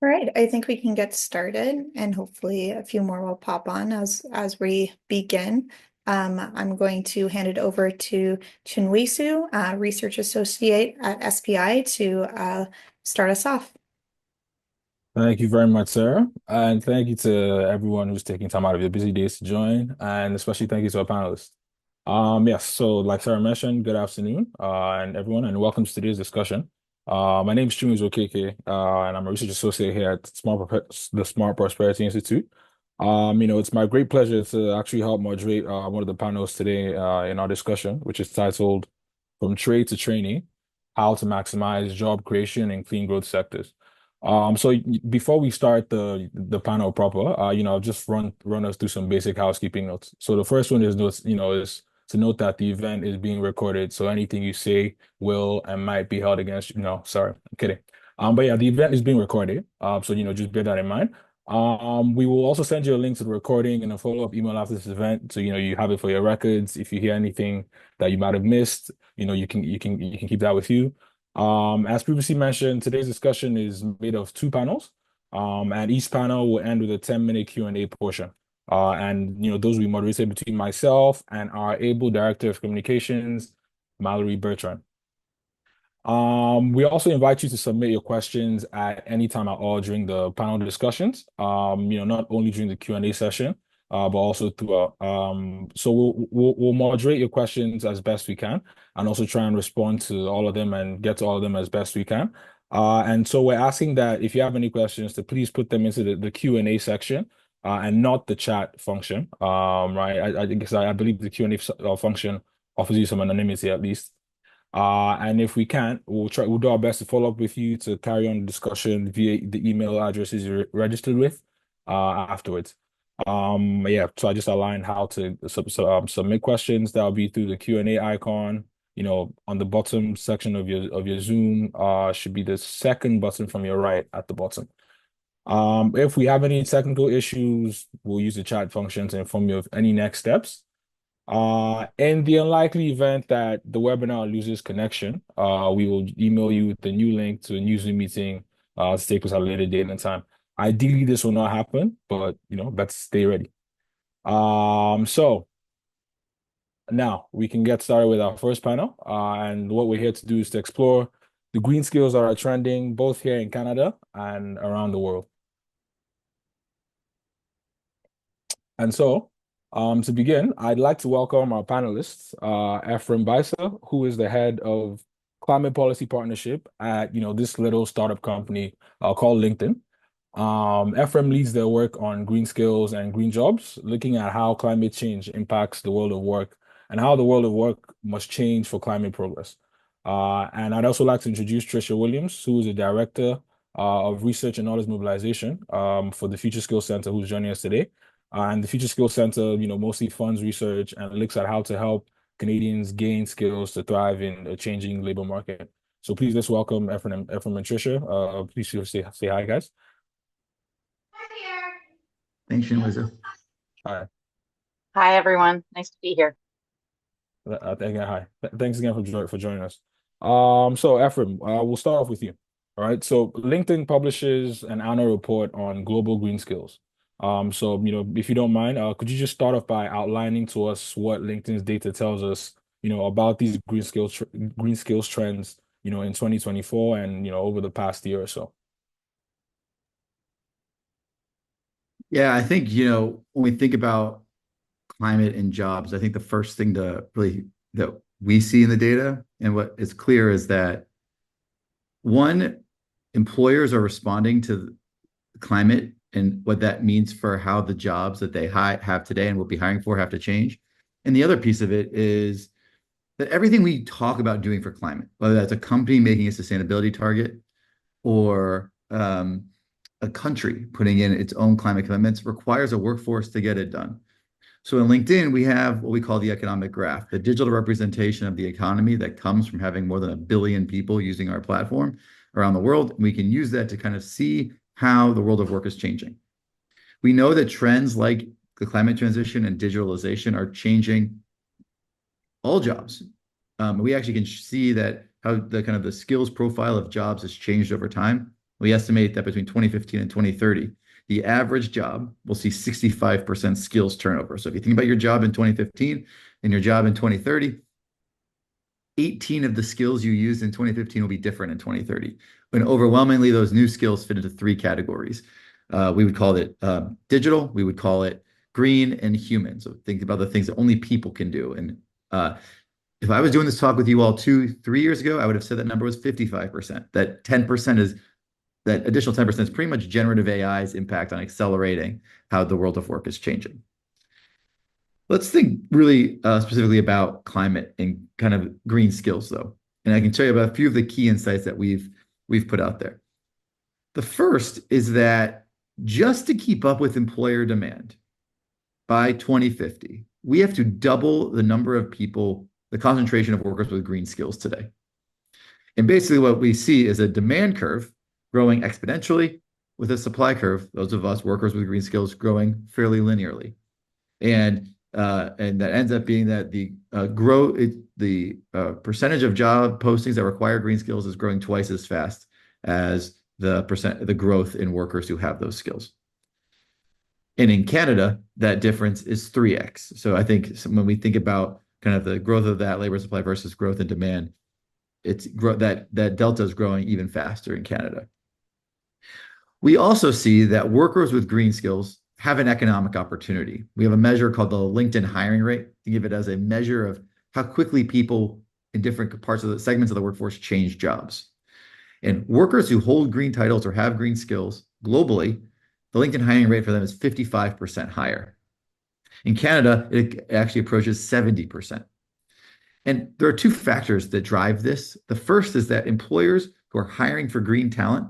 All right, I think we can get started and hopefully a few more will pop on as we begin. I'm going to hand it over to Chinwesu, Research Associate at SPI to start us off. Thank you very much, Sarah. And thank you to everyone who's taking time out of your busy days to join. And especially thank you to our panelists. Yes, so like Sarah mentioned, good afternoon, and everyone, and welcome to today's discussion. My name is Chimuzo Okeke, and I'm a research associate here at the Smart Prosperity Institute. It's my great pleasure to actually help moderate one of the panels today in our discussion, which is titled From Trade to Training: How to Maximize Job Creation in Clean Growth Sectors. Before we start the panel proper, I'll just run us through some basic housekeeping notes. So the first one is to note that the event is being recorded, so anything you say will and might be held against you. No, sorry, I'm kidding. But yeah, the event is being recorded. So just bear that in mind. We will also send you a link to the recording and a follow-up email after this event, so you have it for your records. If you hear anything that you might have missed, you can keep that with you. As previously mentioned, today's discussion is made of two panels, and each panel will end with a 10-minute Q&A portion. Those will be moderated between myself and our able Director of Communications, Mallory Bertrand. We also invite you to submit your questions at any time at all during the panel discussions, not only during the Q&A session, but also throughout. So we'll moderate your questions as best we can and also try and respond to all of them and get to all of them as best we can. And so we're asking that if you have any questions, to please put them into the Q&A section and not the chat function. Right? I believe the Q&A function offers you some anonymity at least. And if we can't, we'll do our best to follow up with you to carry on the discussion via the email addresses you're registered with afterwards. Yeah, so I just outlined how to submit questions. That'll be through the Q&A icon, on the bottom section of your Zoom, should be the second button from your right at the bottom. If we have any technical issues, we'll use the chat function to inform you of any next steps. In the unlikely event that the webinar loses connection, we will email you with the new link to a new Zoom meeting to take us at a later date and time. Ideally, this will not happen, but let's stay ready. So now we can get started with our first panel. And what we're here to do is to explore the green skills that are trending both here in Canada and around the world. And so, to begin, I'd like to welcome our panelists, Efrem Bycer, who is the head of climate policy partnership at this little startup company called LinkedIn. Efrem leads their work on green skills and green jobs, looking at how climate change impacts the world of work and how the world of work must change for climate progress. And I'd also like to introduce Tricia Williams, who is the director of research and knowledge mobilization for the Future Skills Center, who's joining us today. And the Future Skills Center, mostly funds research and looks at how to help Canadians gain skills to thrive in a changing labor market. So please let's welcome Efrem and Tricia. Please say hi, guys. Thanks, Shinwizu. Hi. Hi, everyone. Nice to be here. Hi. Thanks again for joining us. So Efrem, we'll start off with you. All right. So LinkedIn publishes an annual report on global green skills. So if you don't mind, could you just start off by outlining to us what LinkedIn's data tells us, about these green skills trends, in 2024 and over the past year or so? Yeah, I think, when we think about climate and jobs, I think the first thing that we see in the data and what is clear is that one, employers are responding to climate and what that means for how the jobs that they have today and will be hiring for have to change. And the other piece of it is that everything we talk about doing for climate, whether that's a company making a sustainability target or a country putting in its own climate commitments, requires a workforce to get it done. So in LinkedIn, we have what we call the economic graph, the digital representation of the economy that comes from having more than 1 billion people using our platform around the world. And we can use that to kind of see how the world of work is changing. We know that trends like the climate transition and digitalization are changing all jobs. We actually can see that how the skills profile of jobs has changed over time. We estimate that between 2015 and 2030, the average job will see 65% skills turnover. So if you think about your job in 2015 and your job in 2030, 18 of the skills you used in 2015 will be different in 2030. And overwhelmingly, those new skills fit into three categories. We would call it digital, we would call it green, and human. So think about the things that only people can do. And if I was doing this talk with you all 2-3 years ago, I would have said that number was 55%. That 10% is that additional 10% is pretty much generative AI's impact on accelerating how the world of work is changing. Let's think really specifically about climate and kind of green skills, though. And I can tell you about a few of the key insights that we've put out there. The first is that just to keep up with employer demand by 2050, we have to double the number of people, the concentration of workers with green skills today. And basically what we see is a demand curve growing exponentially with a supply curve, those of us workers with green skills, growing fairly linearly. And that ends up being that the percentage of job postings that require green skills is growing twice as fast as the growth in workers who have those skills. And in Canada, that difference is 3x. So I think when we think about kind of the growth of that labor supply versus growth in demand, that delta is growing even faster in Canada. We also see that workers with green skills have an economic opportunity. We have a measure called the LinkedIn hiring rate. Think of it as a measure of how quickly people in different parts of the segments of the workforce change jobs. And workers who hold green titles or have green skills globally, the LinkedIn hiring rate for them is 55% higher. In Canada, it actually approaches 70%. And there are two factors that drive this. The first is that employers who are hiring for green talent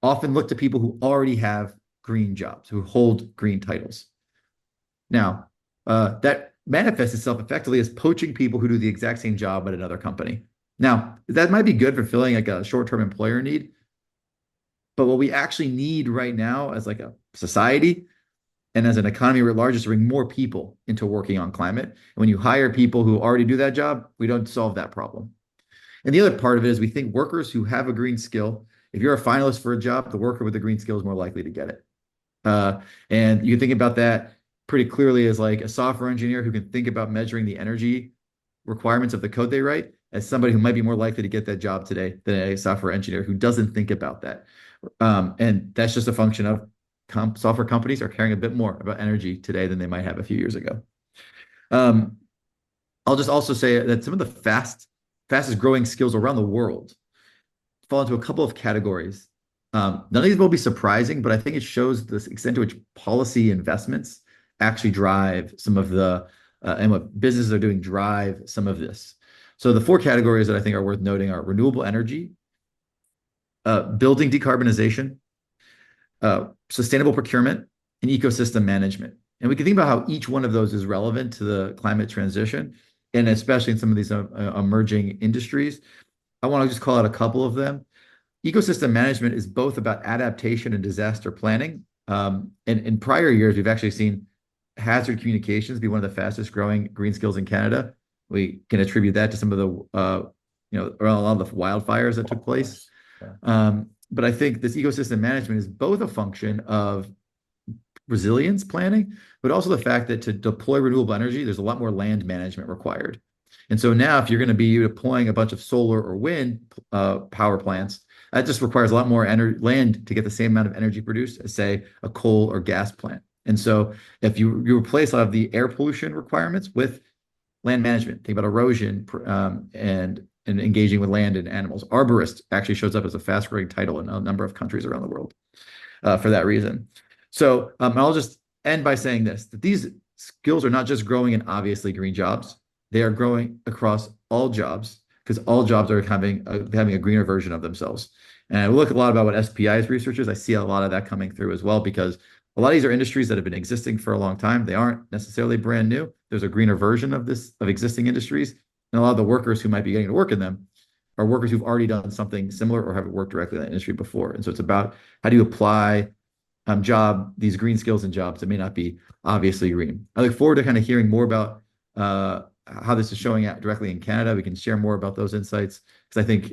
often look to people who already have green jobs, who hold green titles. Now, that manifests itself effectively as poaching people who do the exact same job at another company. Now, that might be good for filling like a short-term employer need, but what we actually need right now as like a society and as an economy writ large is to bring more people into working on climate. And when you hire people who already do that job, we don't solve that problem. And the other part of it is we think workers who have a green skill, if you're a finalist for a job, the worker with the green skill is more likely to get it. And you think about that pretty clearly as like a software engineer who can think about measuring the energy requirements of the code they write as somebody who might be more likely to get that job today than a software engineer who doesn't think about that. And that's just a function of software companies are caring a bit more about energy today than they might have a few years ago. I'll just also say that some of the fastest growing skills around the world fall into a couple of categories. None of these will be surprising, but I think it shows the extent to which policy investments actually drive some of the, and what businesses are doing drive some of this. So the four categories that I think are worth noting are renewable energy, building decarbonization, sustainable procurement, and ecosystem management. And we can think about how each one of those is relevant to the climate transition, and especially in some of these emerging industries. I want to just call out a couple of them. Ecosystem management is both about adaptation and disaster planning. And in prior years, we've actually seen hazard communications be one of the fastest growing green skills in Canada. We can attribute that to some of the, around a lot of the wildfires that took place. But I think this ecosystem management is both a function of resilience planning, but also the fact that to deploy renewable energy, there's a lot more land management required. And so now if you're going to be deploying a bunch of solar or wind power plants, that just requires a lot more land to get the same amount of energy produced as, say, a coal or gas plant. And so if you replace a lot of the air pollution requirements with land management, think about erosion and engaging with land and animals. Arborist actually shows up as a fast-growing title in a number of countries around the world for that reason. So I'll just end by saying this, that these skills are not just growing in obviously green jobs. They are growing across all jobs because all jobs are having a greener version of themselves. And I look a lot about what SPI's research is. I see a lot of that coming through as well because a lot of these are industries that have been existing for a long time. They aren't necessarily brand new. There's a greener version of existing industries. And a lot of the workers who might be getting to work in them are workers who've already done something similar or have worked directly in that industry before. And so it's about how do you apply these green skills in jobs that may not be obviously green. I look forward to kind of hearing more about how this is showing out directly in Canada. We can share more about those insights because I think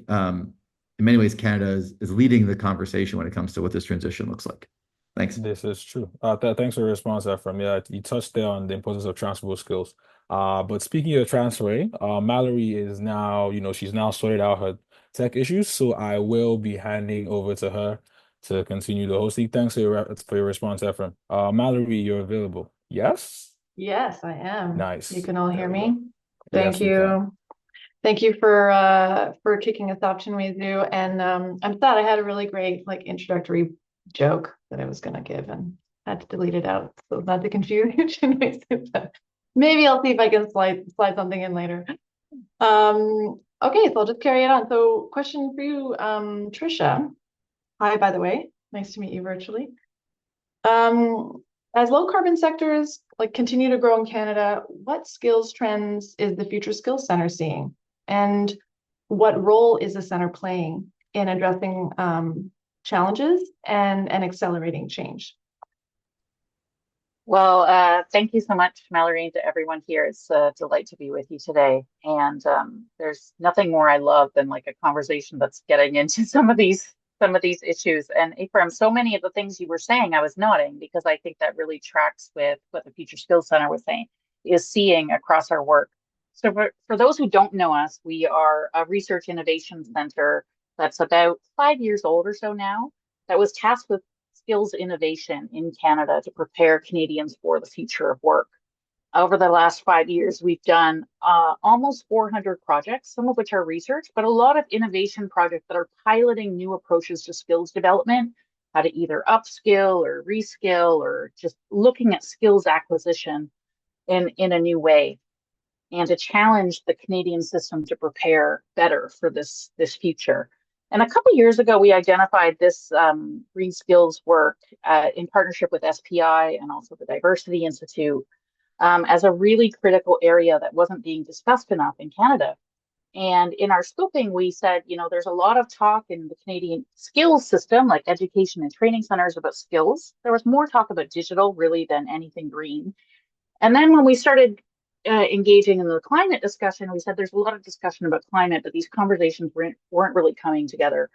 it in many ways, Canada is leading the conversation when it comes to what this transition looks like. Thanks. This is true. Thanks for your response, Efrem. Yeah, you touched there on the importance of transferable skills. But speaking of transferring, Mallory is now, she's now sorted out her tech issues, so I will be handing over to her to continue the hosting. Thanks for your response, Efrem. Mallory, you're available. Yes? Yes, I am. Nice. You can all There hear we me? go. Thank Yes, we can. you. Thank you for kicking us off, Chinweezu. And I thought I had a really great introductory joke that I was gonna give and had to delete it out so not to confuse you, Chinweezu. But maybe I'll see if I can slide something in later. Okay, so I'll just carry it on. So question for you, Tricia. Hi, by the way. Nice to meet you virtually. As low carbon sectors continue to grow in Canada, what skills trends is the Future Skills Center seeing? And what role is the center playing in addressing challenges and accelerating change? Well, thank you so much, Mallory, and to everyone here. It's a delight to be with you today. And there's nothing more I love than a conversation that's getting into some of these issues. And Efrem, so many of the things you were saying, I was nodding because I think that really tracks with what the Future Skills Center was saying, is seeing across our work. So for those who don't know us, we are a research innovation center that's about 5 years old or so now, that was tasked with skills innovation in Canada to prepare Canadians for the future of work. Over the last 5 years, we've done almost 400 projects, some of which are research, but a lot of innovation projects that are piloting new approaches to skills development, how to either upskill or reskill, or just looking at skills acquisition in a new way, and to challenge the Canadian system to prepare better for this future. And a couple of years ago, we identified this green skills work in partnership with SPI and also the Diversity Institute as a really critical area that wasn't being discussed enough in Canada. And in our scoping, we said, there's a lot of talk in the Canadian skills system, like education and training centers, about skills. There was more talk about digital really than anything green. And then when we started engaging in the climate discussion, we said there's a lot of discussion about climate, but these conversations weren't really coming together.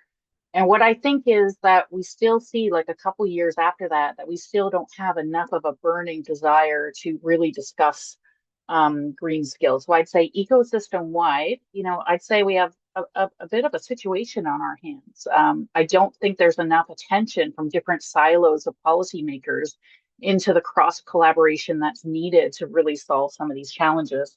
And what I think is that we still see, a couple years after that we still don't have enough of a burning desire to really discuss green skills. So I'd say ecosystem wide, I'd say we have a bit of a situation on our hands. I don't think there's enough attention from different silos of policymakers into the cross collaboration that's needed to really solve some of these challenges.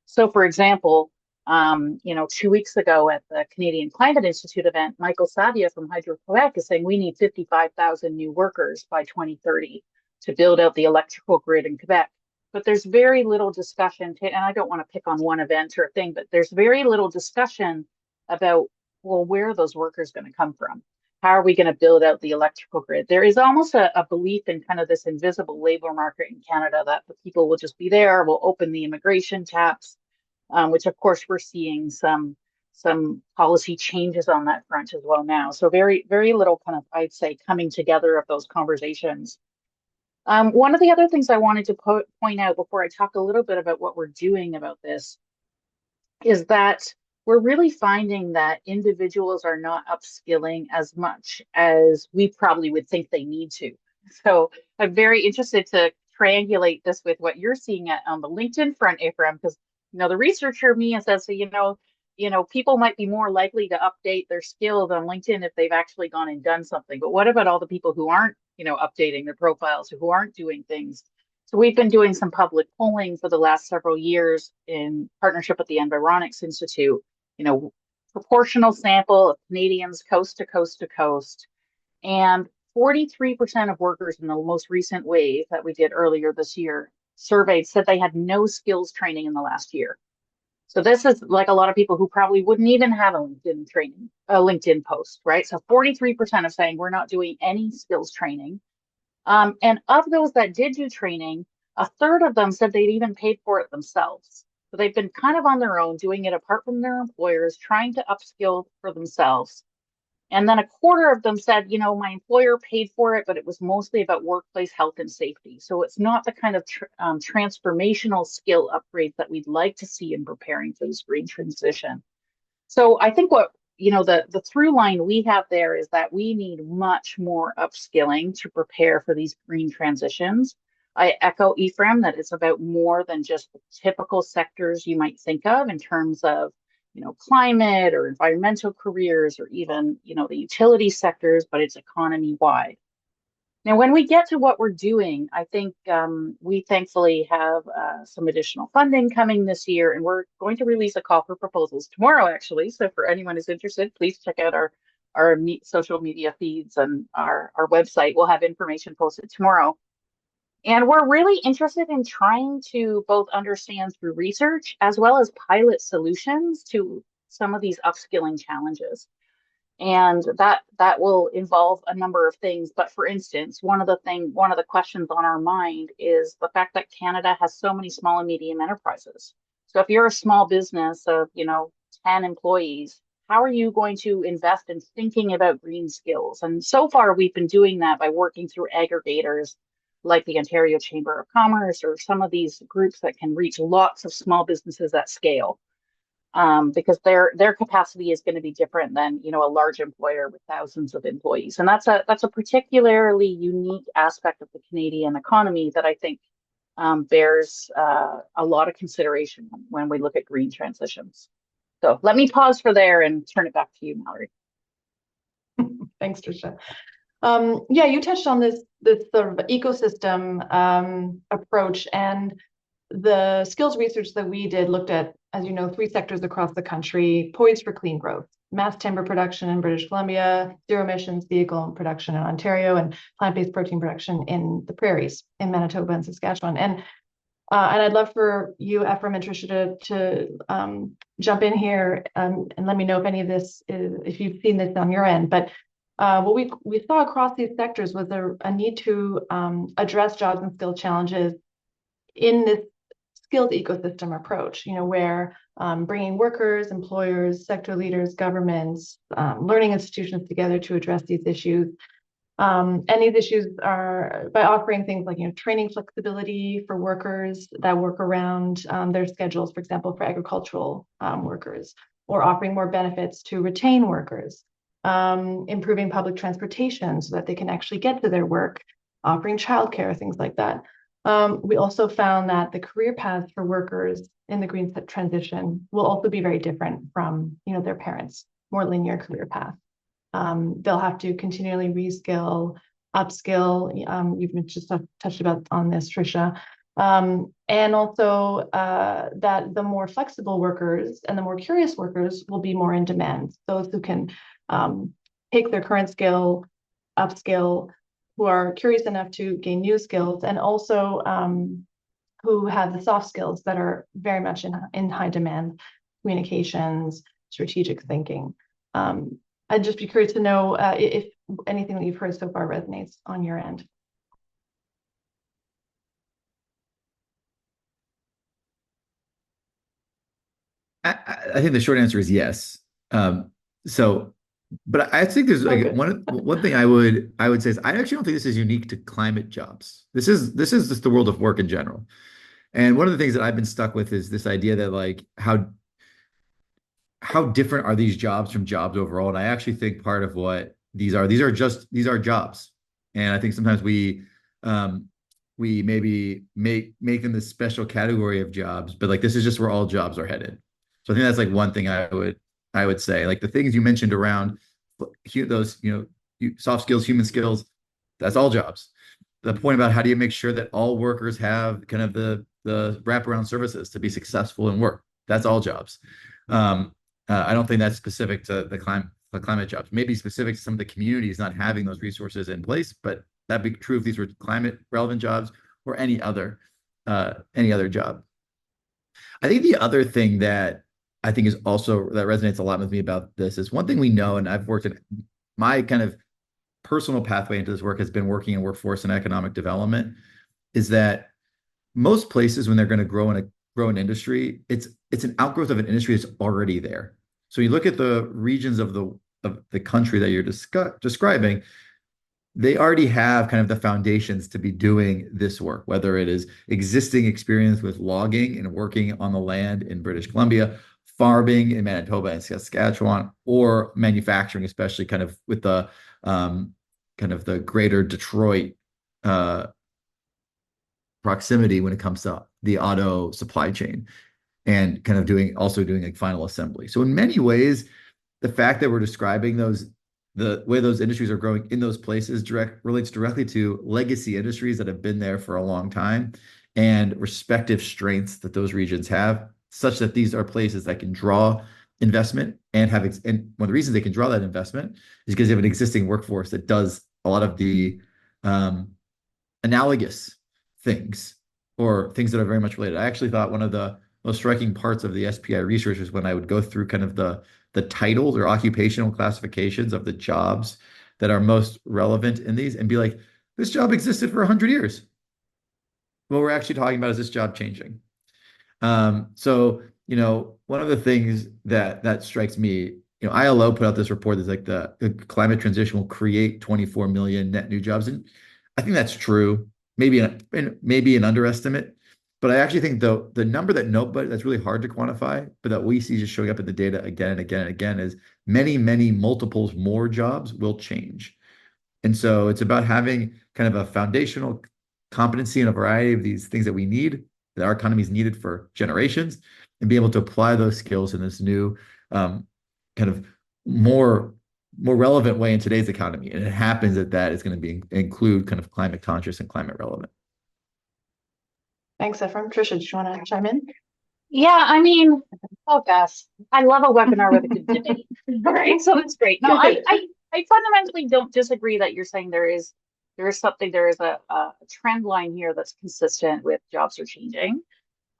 So for example, 2 weeks ago at the Canadian Climate Institute event, Michael Savia from Hydro-Quebec is saying we need 55,000 new workers by 2030 to build out the electrical grid in Quebec. But there's very little discussion, and I don't want to pick on one event or a thing, but there's very little discussion about, well, where are those workers going to come from? How are we going to build out the electrical grid? There is almost a belief in kind of this invisible labor market in Canada that the people will just be there, will open the immigration taps, which of course we're seeing some policy changes on that front as well now. So very, very little kind of, I'd say, coming together of those conversations. One of the other things I wanted to point out before I talk a little bit about what we're doing about this is that we're really finding that individuals are not upskilling as much as we probably would think they need to. So I'm very interested to triangulate this with what you're seeing on the LinkedIn front, Efrem, because the researcher me says, people might be more likely to update their skills on LinkedIn if they've actually gone and done something. But what about all the people who aren't, updating their profiles, who aren't doing things? So we've been doing some public polling for the last several years in partnership with the Environics Institute, proportional sample of Canadians coast to coast to coast. And 43% of workers in the most recent wave that we did earlier this year surveyed said they had no skills training in the last year. So this is like a lot of people who probably wouldn't even have a LinkedIn post, right? So 43% of saying we're not doing any skills training. And of those that did do training, a third of them said they'd even paid for it themselves. So they've been kind of on their own, doing it apart from their employers, trying to upskill for themselves. And then a quarter of them said, my employer paid for it, but it was mostly about workplace health and safety. So it's not the kind of transformational skill upgrades that we'd like to see in preparing for this green transition. So I think what the through line we have there is that we need much more upskilling to prepare for these green transitions. I echo Efrem that it's about more than just the typical sectors you might think of in terms of, climate or environmental careers or even, the utility sectors, but it's economy wide. Now, when we get to what we're doing, I think we thankfully have some additional funding coming this year, and we're going to release a call for proposals tomorrow, actually. So for anyone who's interested, please check out our social media feeds and our website. We'll have information posted tomorrow. And we're really interested in trying to both understand through research as well as pilot solutions to some of these upskilling challenges. And that will involve a number of things. But for instance, one of the questions on our mind is the fact that Canada has so many small and medium enterprises. So if you're a small business of, 10 employees, how are you going to invest in thinking about green skills? And so far, we've been doing that by working through aggregators like the Ontario Chamber of Commerce or some of these groups that can reach lots of small businesses at scale. Because their capacity is going to be different than a large employer with thousands of employees, and that's a particularly unique aspect of the Canadian economy that I think bears a lot of consideration when we look at green transitions. So let me pause for there and turn it back to you, Mallory. Thanks, Tricia. Yeah, you touched on this sort of ecosystem approach, and the skills research that we did looked at, as you know, 3 sectors across the country poised for clean growth: mass timber production in British Columbia, zero emissions vehicle production in Ontario, and plant-based protein production in the prairies in Manitoba and Saskatchewan. And I'd love for you, Efrem and Tricia, to jump in here and let me know if any of this if you've seen this on your end. But what we saw across these sectors was a need to address jobs and skill challenges in this skilled ecosystem approach, where bringing workers, employers, sector leaders, governments, learning institutions together to address these issues. And these issues are by offering things like, training flexibility for workers that work around their schedules, for example, for agricultural workers, or offering more benefits to retain workers, improving public transportation so that they can actually get to their work, offering childcare, things like that. We also found that the career paths for workers in the green transition will also be very different from, their parents' more linear career path. They'll have to continually reskill, upskill. You've just touched on this, Tricia. And also that the more flexible workers and the more curious workers will be more in demand. Those who can take their current skill, upskill, who are curious enough to gain new skills, and also who have the soft skills that are very much in high demand: communications, strategic thinking. I'd just be curious to know if anything that you've heard so far resonates on your end. I think the short answer is yes. But I think there's like one thing I would say is I actually don't think this is unique to climate jobs. This is just the world of work in general. And one of the things that I've been stuck with is this idea that like how different are these jobs from jobs overall? And I actually think part of what these are jobs. And I think sometimes we maybe make them this special category of jobs, but like this is just where all jobs are headed. So I think that's like one thing I would say, like the things you mentioned around those, soft skills, human skills, that's all jobs. The point about how do you make sure that all workers have kind of the wraparound services to be successful in work, that's all jobs. I don't think that's specific to the climate jobs. Maybe specific to some of the communities not having those resources in place, but that'd be true if these were climate relevant jobs or any other job. I think the other thing that I think is also that resonates a lot with me about this is one thing we know, and I've worked in my kind of personal pathway into this work has been working in workforce and economic development, is that most places when they're going to grow an industry, it's an outgrowth of an industry that's already there. So you look at the regions of the country that you're describing, they already have kind of the foundations to be doing this work, whether it is existing experience with logging and working on the land in British Columbia, farming in Manitoba and Saskatchewan, or manufacturing, especially kind of with the kind of the greater Detroit proximity when it comes to the auto supply chain, and kind of also doing like final assembly. So in many ways, the fact that we're describing the way those industries are growing in those places relates directly to legacy industries that have been there for a long time, and respective strengths that those regions have, such that these are places that can draw investment and and one of the reasons they can draw that investment is because they have an existing workforce that does a lot of the analogous things, or things that are very much related. I actually thought one of the most striking parts of the SPI research is when I would go through kind of the titles or occupational classifications of the jobs that are most relevant in these, and be like, this job existed for 100 years. What we're actually talking about is this job changing. So, one of the things that strikes me, ILO put out this report that's like the climate transition will create 24 million net new jobs. And I think that's true. Maybe an underestimate, but I actually think the number that's really hard to quantify, but that we see just showing up in the data again and again and again, is many, many multiples more jobs will change. And so it's about having kind of a foundational competency in a variety of these things that we need, that our economy's needed for generations, and be able to apply those skills in this new kind of more relevant way in today's economy. And it happens that is going to include kind of climate conscious and climate relevant. Thanks, Efrem. Tricia, do you want to chime in? Yeah, I mean, oh gosh, I love a webinar with a good debate. All right, so that's great. No, I fundamentally don't disagree that you're saying there is a trend line here that's consistent with jobs are changing.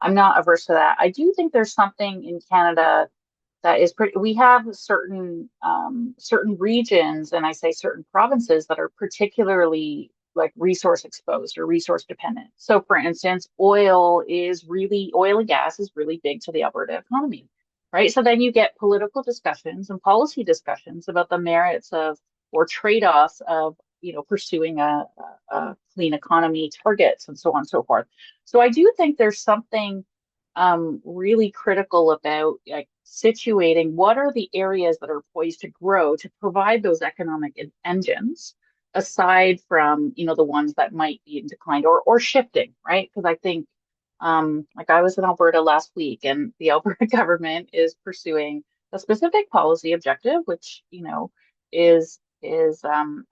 I'm not averse to that. I do think there's something in Canada that is we have certain regions, and I say certain provinces, that are particularly like resource exposed or resource dependent. So for instance, oil and gas is really big to the Alberta economy, right? So then you get political discussions and policy discussions about the merits of, or trade-offs of, pursuing a clean economy targets and so on and so forth. So I do think there's something really critical about like situating what are the areas that are poised to grow to provide those economic engines, aside from the ones that might be in decline or shifting, right? Because I think like I was in Alberta last week, and the Alberta government is pursuing a specific policy objective, which is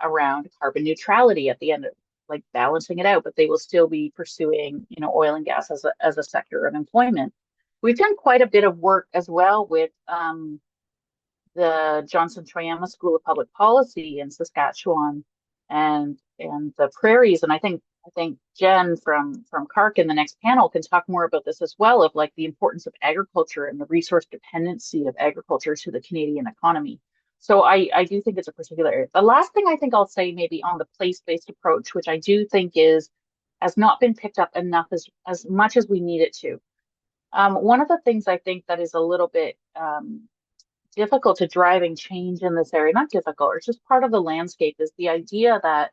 around carbon neutrality at the end of, like, balancing it out, but they will still be pursuing oil and gas as a sector of employment. We've done quite a bit of work as well with the Johnson Toyama School of Public Policy in Saskatchewan and the prairies, and I think Jen from CARC in the next panel can talk more about this as well, of like the importance of agriculture and the resource dependency of agriculture to the Canadian economy. So I do think it's a particular area. The last thing I think I'll say maybe on the place-based approach, which I do think has not been picked up enough as much as we need it to. One of the things I think that is a little bit difficult to driving change in this area, not difficult, it's just part of the landscape, is the idea that,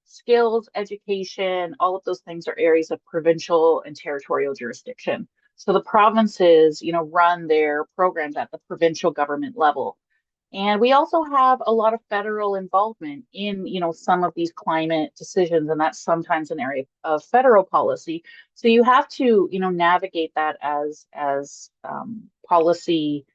skills, education, all of those things are areas of provincial and territorial jurisdiction. So the provinces, run their programs at the provincial government level. And we also have a lot of federal involvement in, some of these climate decisions, and that's sometimes an area of federal policy. So you have to, navigate that as policy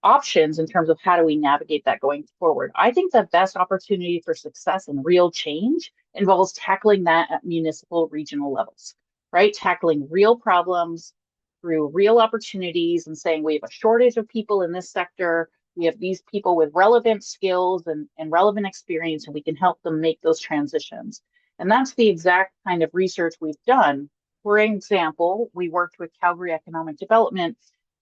options in terms of how do we navigate that going forward. I think the best opportunity for success and real change involves tackling that at municipal, regional levels, right? Tackling real problems through real opportunities and saying we have a shortage of people in this sector. We have these people with relevant skills and relevant experience, and we can help them make those transitions. And that's the exact kind of research we've done. For example, we worked with Calgary Economic Development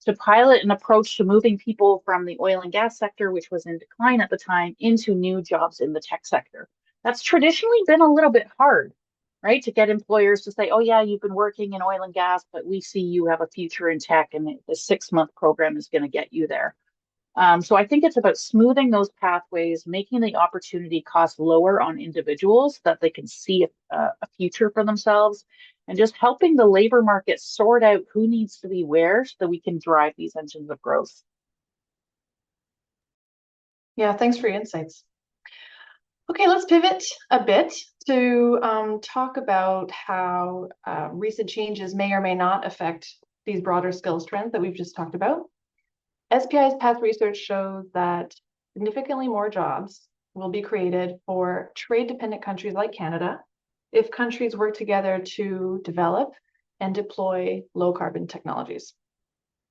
to pilot an approach to moving people from the oil and gas sector, which was in decline at the time, into new jobs in the tech sector. That's traditionally been a little bit hard, right? To get employers to say, oh yeah, you've been working in oil and gas, but we see you have a future in tech, and the 6-month program is going to get you there. So I think it's about smoothing those pathways, making the opportunity cost lower on individuals, that they can see a future for themselves, and just helping the labor market sort out who needs to be where so that we can drive these engines of growth. Yeah, thanks for your insights. Okay, let's pivot a bit to talk about how recent changes may or may not affect these broader skills trends that we've just talked about. SPI's past research shows that significantly more jobs will be created for trade-dependent countries like Canada if countries work together to develop and deploy low-carbon technologies.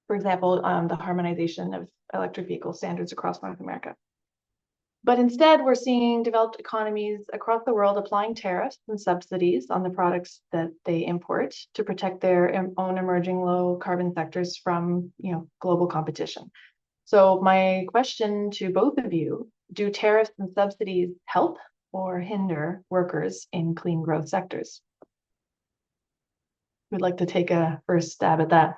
For example, the harmonization of electric vehicle standards across North America. But instead, we're seeing developed economies across the world applying tariffs and subsidies on the products that they import to protect their own emerging low carbon sectors from, global competition. So my question to both of you, do tariffs and subsidies help or hinder workers in clean growth sectors? Who'd like to take a first stab at that?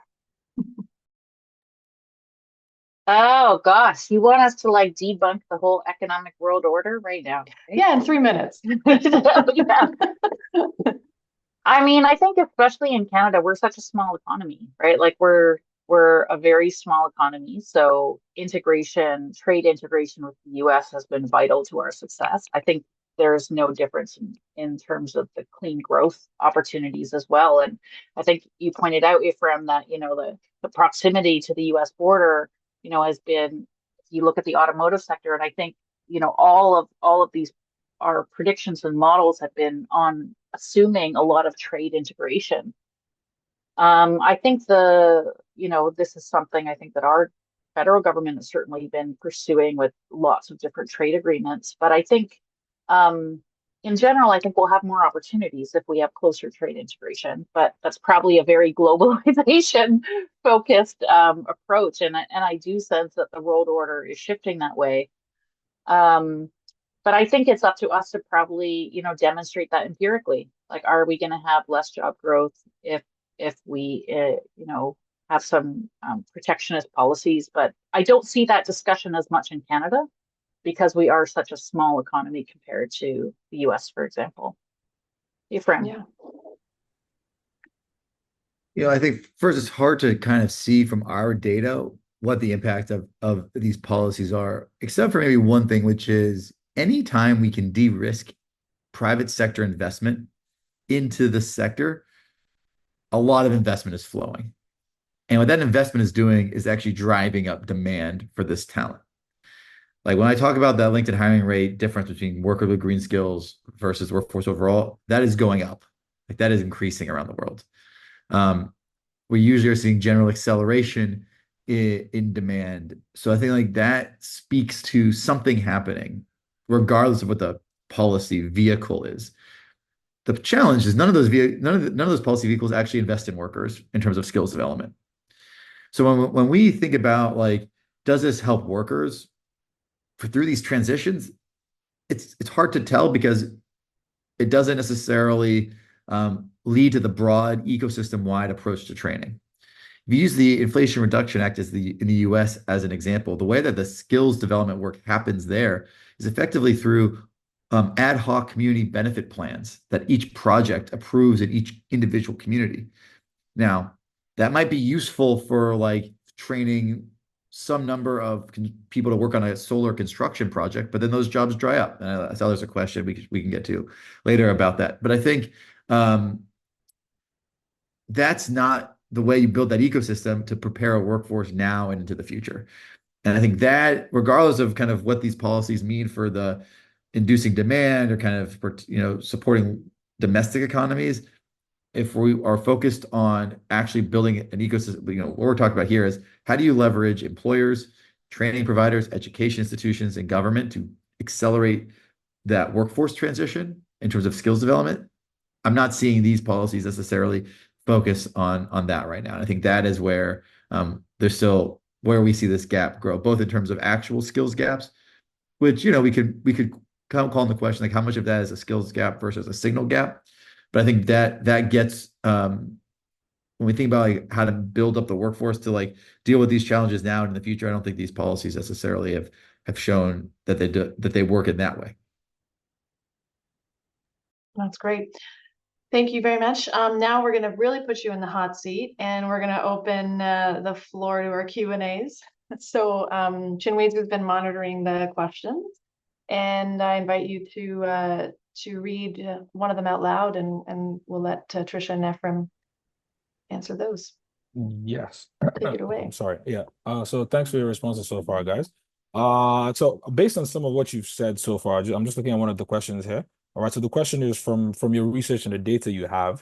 Oh gosh, you want us to like debunk the whole economic world order right now, right? Yeah, in 3 minutes. Yeah. I mean, I think especially in Canada, we're such a small economy, right? Like we're a very small economy. So trade integration with the US has been vital to our success. I think there's no difference in terms of the clean growth opportunities as well. And I think you pointed out, Efrem, that, the proximity to the US border, has been, if you look at the automotive sector, and I think, all of these, our predictions and models have been on assuming a lot of trade integration. I think this is something I think that our federal government has certainly been pursuing with lots of different trade agreements. But I think, in general, I think we'll have more opportunities if we have closer trade integration. But that's probably a very globalization focused approach, and I do sense that the world order is shifting that way. But I think it's up to us to probably, demonstrate that empirically. Like, are we going to have less job growth if we, have some protectionist policies? But I don't see that discussion as much in Canada because we are such a small economy compared to the US, for example. Efrem. Yeah. I think first it's hard to kind of see from our data what the impact of these policies are, except for maybe one thing, which is anytime we can de-risk private sector investment into the sector, a lot of investment is flowing. And what that investment is doing is actually driving up demand for this talent. Like when I talk about that LinkedIn hiring rate difference between workers with green skills versus workforce overall, that is going up. Like that is increasing around the world. We usually are seeing general acceleration in demand. So I think like that speaks to something happening, regardless of what the policy vehicle is. The challenge is none of those policy vehicles actually invest in workers in terms of skills development. So when we think about like, does this help workers through these transitions? It's hard to tell because it doesn't necessarily lead to the broad ecosystem-wide approach to training. If you use the Inflation Reduction Act in the US as an example, the way that the skills development work happens there is effectively through ad hoc community benefit plans that each project approves in each individual community. Now, that might be useful for like training some number of people to work on a solar construction project, but then those jobs dry up. And I saw there's a question we can get to later about that. But I think that's not the way you build that ecosystem to prepare a workforce now and into the future. And I think that regardless of kind of what these policies mean for the inducing demand or kind of, supporting domestic economies, if we are focused on actually building an ecosystem, what we're talking about here is how do you leverage employers, training providers, education institutions, and government to accelerate that workforce transition in terms of skills development? I'm not seeing these policies necessarily focus on that right now. And I think that is where there's still where we see this gap grow, both in terms of actual skills gaps, which we could call into question like how much of that is a skills gap versus a signal gap. But I think that gets when we think about like how to build up the workforce to like deal with these challenges now and in the future, I don't think these policies necessarily have shown that they work in that way. That's great. Thank you very much. Now we're going to really put you in the hot seat, and we're going to open the floor to our Q&As. So Chinwee's has been monitoring the questions, and I invite you to read one of them out loud, and we'll let Tricia and Efrem answer those. Yes. Take it away. I'm sorry. Yeah. So thanks for your responses so far, guys. So based on some of what you've said so far, I'm just looking at one of the questions here. All right. So the question is from your research and the data you have,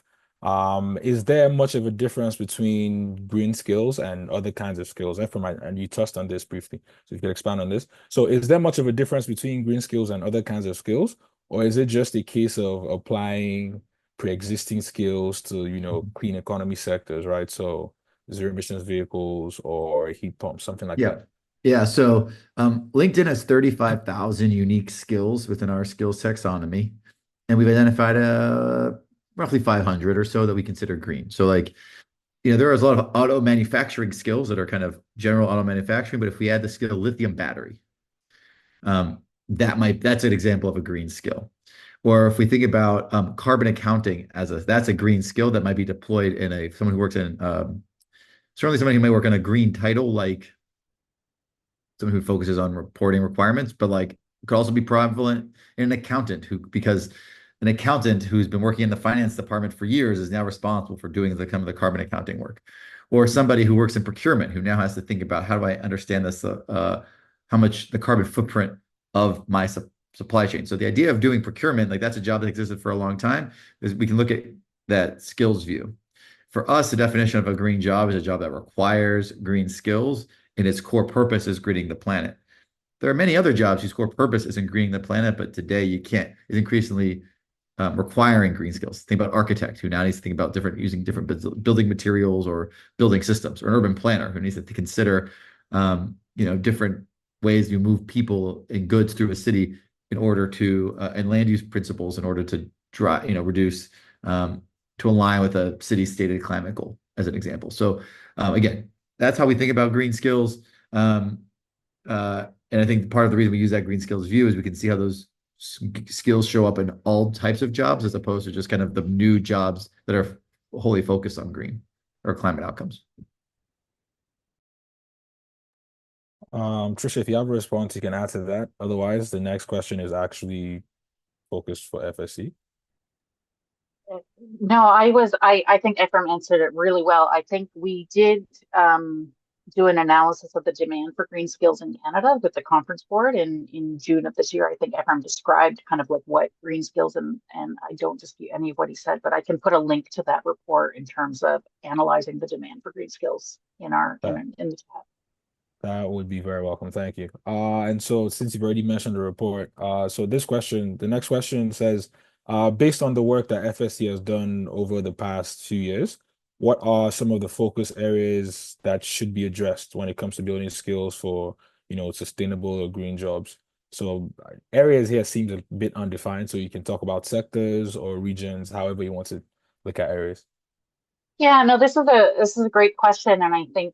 is there much of a difference between green skills and other kinds of skills? And you touched on this briefly, so if you could expand on this. So is there much of a difference between green skills and other kinds of skills, or is it just a case of applying pre-existing skills to, clean economy sectors, right? So zero emissions vehicles or heat pumps, something like Yeah. that. Yeah. So LinkedIn has 35,000 unique skills within our skills taxonomy. And we've identified roughly 500 or so that we consider green. So there is a lot of auto manufacturing skills that are kind of general auto manufacturing, but if we add the skill lithium battery, that's an example of a green skill. Or if we think about carbon accounting that's a green skill that might be deployed in someone who works in certainly somebody who may work on a green title, like someone who focuses on reporting requirements, but could also be prevalent in an accountant because an accountant who's been working in the finance department for years is now responsible for doing the carbon accounting work. Or somebody who works in procurement who now has to think about, how do I understand this, how much the carbon footprint of my supply chain. So the idea of doing procurement, that's a job that existed for a long time, is we can look at that skills view. For us, the definition of a green job is a job that requires green skills, and its core purpose is greening the planet. There are many other jobs whose core purpose isn't greening the planet, but today is increasingly requiring green skills. Think about architect who now needs to think about using different building materials or building systems, or an urban planner who needs to consider different ways you move people and goods through a city in order to and land use principles in order to reduce to align with a city's stated climate goal, as an example. So again, that's how we think about green skills. And I think part of the reason we use that green skills view is we can see how those skills show up in all types of jobs, as opposed to just kind of the new jobs that are wholly focused on green or climate outcomes. Tricia, if you have a response, you can add to that. Otherwise, the next question is actually focused for FSC. No, I think Efrem answered it really well. I think we did do an analysis of the demand for green skills in Canada with the conference board in June of this year. I think Efrem described kind of like what green skills, and I don't dispute any of what he said, but I can put a link to that report in terms of analyzing the demand for green skills in the chat. That would be very welcome. Thank you. And so since you've already mentioned the report, so the next question says, based on the work that FSC has done over the past few years, what are some of the focus areas that should be addressed when it comes to building skills for, sustainable or green jobs? So areas here seems a bit undefined, so you can talk about sectors or regions, however you want to look at areas. Yeah, no, this is a great question, and I think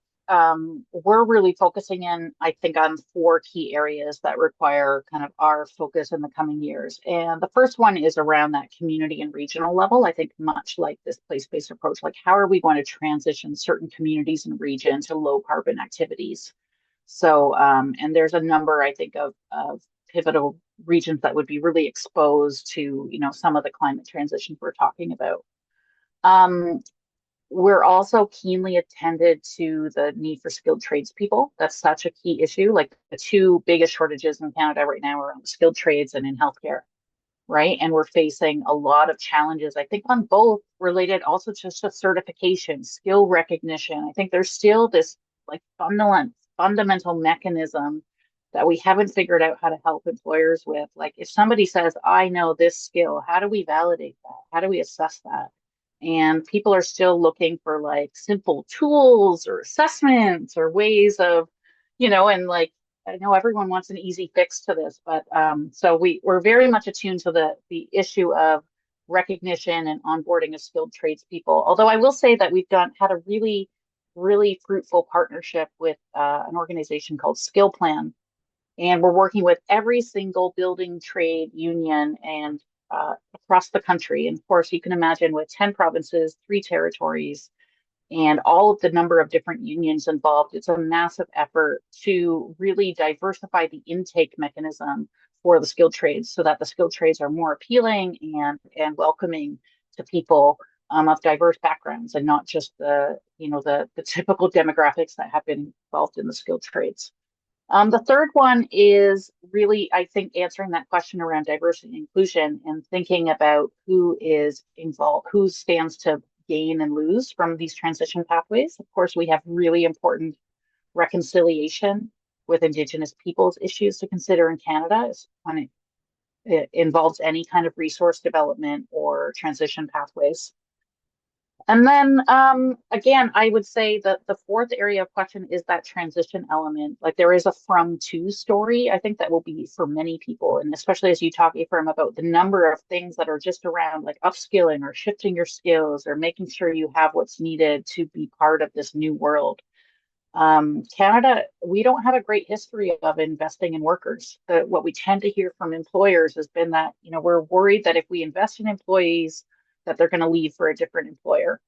we're really focusing in, I think, on 4 key areas that require kind of our focus in the coming years. And the first one is around that community and regional level. I think much like this place-based approach, like how are we going to transition certain communities and regions to low carbon activities? So, and there's a number, I think, of pivotal regions that would be really exposed to, some of the climate transitions we're talking about. We're also keenly attended to the need for skilled tradespeople. That's such a key issue. Like the 2 biggest shortages in Canada right now are on skilled trades and in healthcare, right? And we're facing a lot of challenges, I think, on both, related also just to certification, skill recognition. I think there's still this like fundamental mechanism that we haven't figured out how to help employers with. Like if somebody says, I know this skill, how do we validate that? How do we assess that? And people are still looking for like simple tools or assessments or ways of, and like, I know everyone wants an easy fix to this, but so we're very much attuned to the issue of recognition and onboarding of skilled tradespeople. Although I will say that we've had a really, really fruitful partnership with an organization called Skill Plan. And we're working with every single building trade union and across the country. And of course, you can imagine with 10 provinces, 3 territories, and all of the number of different unions involved, it's a massive effort to really diversify the intake mechanism for the skilled trades so that the skilled trades are more appealing and welcoming to people of diverse backgrounds and not just the typical demographics that have been involved in the skilled trades. The third one is really, I think, answering that question around diversity and inclusion and thinking about who is involved, who stands to gain and lose from these transition pathways. Of course, we have really important reconciliation with Indigenous peoples issues to consider in Canada when it involves any kind of resource development or transition pathways. And then again, I would say that the fourth area of question is that transition element. Like there is a from to story, I think that will be for many people. And especially as you talk, Efrem, about the number of things that are just around like upskilling or shifting your skills or making sure you have what's needed to be part of this new world. Canada, we don't have a great history of investing in workers. What we tend to hear from employers has been that, we're worried that if we invest in employees, that they're going to leave for a different employer.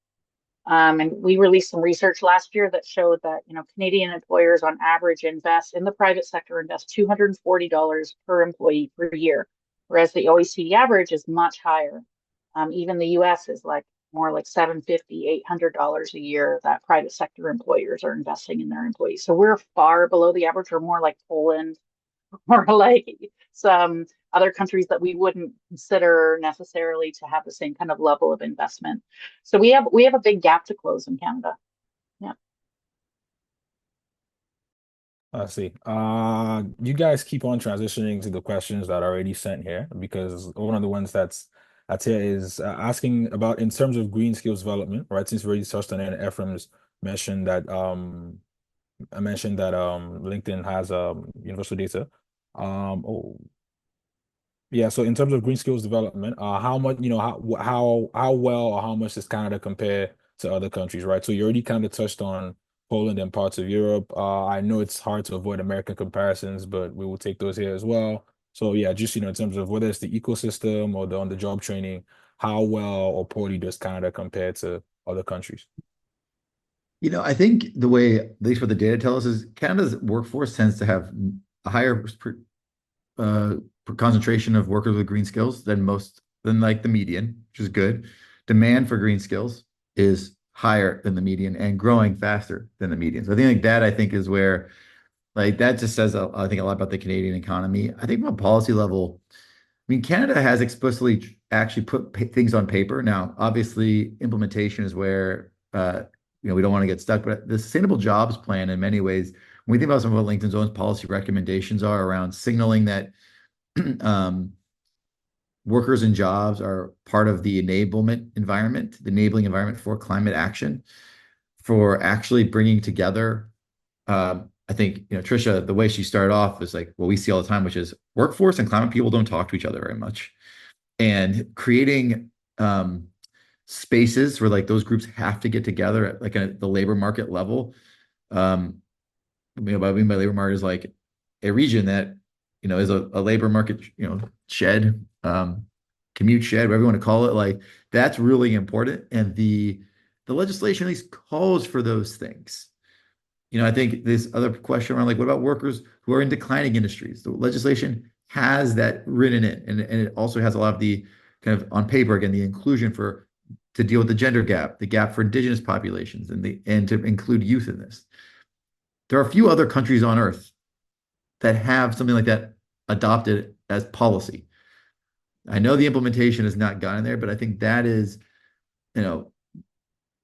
And we released some research last year that showed that, Canadian employers on average invest in the private sector, invest $240 per employee per year, whereas the OECD average is much higher. Even the US is more like $750, $800 a year that private sector employers are investing in their employees. So we're far below the average. We're more like Poland or like some other countries that we wouldn't consider necessarily to have the same kind of level of investment. So we have a big gap to close in Canada. Yeah. I see. You guys keep on transitioning to the questions that are already sent here because one of the ones that's here is asking about in terms of green skills development, right? Since we already touched on it, and Efrem's mentioned that I mentioned that LinkedIn has universal data. Yeah, so in terms of green skills development, how much, how well or how much does Canada compare to other countries, right? So you already kind of touched on Poland and parts of Europe. I know it's hard to avoid American comparisons, but we will take those here as well. So yeah, just in terms of whether it's the ecosystem or the on-the-job training, how well or poorly does Canada compare to other countries? I think the way, at least what the data tells us, is Canada's workforce tends to have a higher concentration of workers with green skills than like the median, which is good. Demand for green skills is higher than the median and growing faster than the median. So I think is where that just says I think a lot about the Canadian economy. I think from a policy level, Canada has explicitly actually put things on paper. Now, obviously, implementation is where we don't want to get stuck. But the Sustainable Jobs Plan, in many ways, when we think about some of what LinkedIn's own policy recommendations are around signaling that workers and jobs are part of the enabling environment for climate action, for actually bringing together. I think, Tricia, the way she started off is like what we see all the time, which is workforce and climate people don't talk to each other very much. And creating spaces where those groups have to get together at the labor market level. What I mean by labor market is like a region that is a labor market shed, commute shed, whatever you want to call it. That's really important, and the legislation at least calls for those things. I think this other question around what about workers who are in declining industries? The legislation has that written in it, and it also has a lot of the kind of on paper again the inclusion to deal with the gender gap, the gap for Indigenous populations, and to include youth in this. There are a few other countries on Earth that have something like that adopted as policy. I know the implementation has not gotten there, but I think that is, a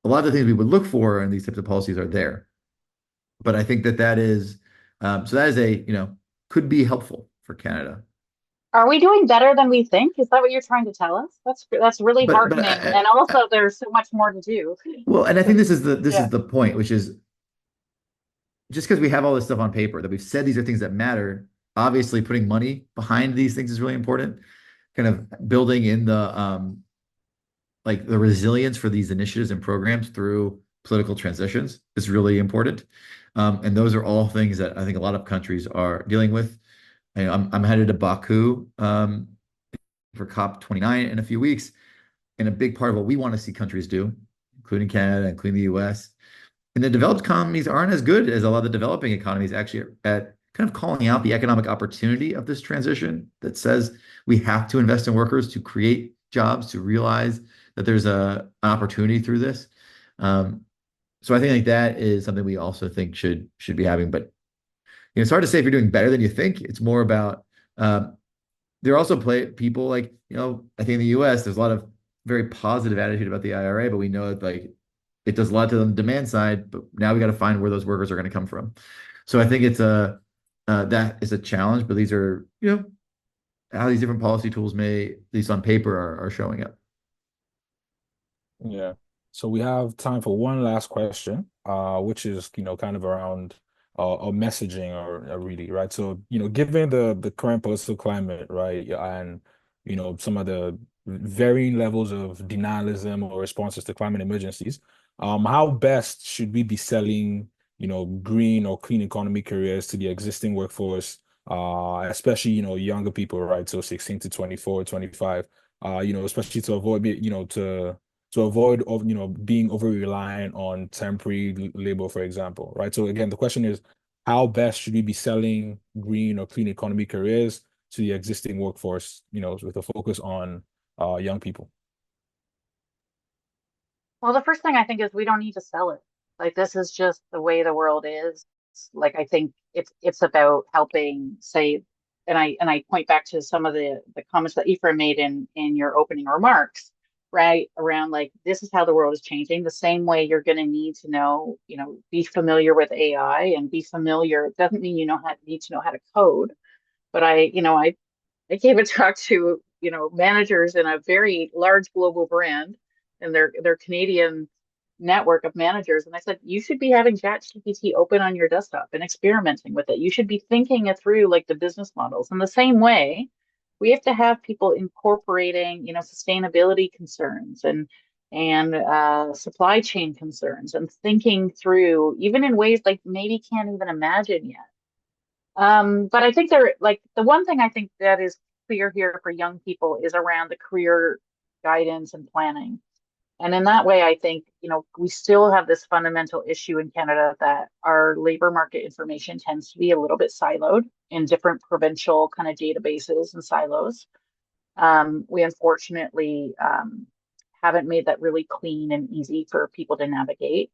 lot of the things we would look for in these types of policies are there. But I think that is, so that is could be helpful for Canada. Are we doing better than we think? Is that what you're trying to tell us? That's really heartening. And also there's so much more to do. Well, and I think this is the point, which is just because we have all this stuff on paper that we've said these are things that matter, obviously putting money behind these things is really important. Kind of building in the the resilience for these initiatives and programs through political transitions is really important. And those are all things that I think a lot of countries are dealing with. I'm headed to Baku for COP29 in a few weeks. And a big part of what we want to see countries do, including Canada, including the US. And the developed economies aren't as good as a lot of the developing economies actually at kind of calling out the economic opportunity of this transition that says we have to invest in workers to create jobs, to realize that there's an opportunity through this. So I think like that is something we also think should be having. But it's hard to say if you're doing better than you think. It's more about there are also people like, I think in the US, there's a lot of very positive attitude about the IRA, but we know that like it does a lot to the demand side, but now we got to find where those workers are going to come from. So I think it's that is a challenge, but these are, how these different policy tools may, at least on paper, are showing up. Yeah. So we have time for one last question, which is, kind of around a messaging or really, right? So, given the current political climate, right, and, some of the varying levels of denialism or responses to climate emergencies, how best should we be selling, green or clean economy careers to the existing workforce, especially, younger people, right? So 16 to 24, 25, especially to avoid, to avoid of being over reliant on temporary labor, for example, right? So again, the question is, how best should we be selling green or clean economy careers to the existing workforce, with a focus on young people? Well, the first thing I think is we don't need to sell it. Like this is just the way the world is. Like I think it's about helping say, and I point back to some of the comments that Efrem made in your opening remarks, right? Around like this is how the world is changing. The same way you're going to need to know, be familiar with AI and be familiar. It doesn't mean need to know how to code, but I gave a talk to, managers in a very large global brand and their Canadian network of managers. And I said, you should be having ChatGPT open on your desktop and experimenting with it. You should be thinking it through like the business models. In the same way, we have to have people incorporating, sustainability concerns and supply chain concerns and thinking through even in ways like maybe can't even imagine yet. But I think like the one thing I think that is clear here for young people is around the career guidance and planning. And in that way, I think, we still have this fundamental issue in Canada that our labor market information tends to be a little bit siloed in different provincial kind of databases and silos. We unfortunately haven't made that really clean and easy for people to navigate.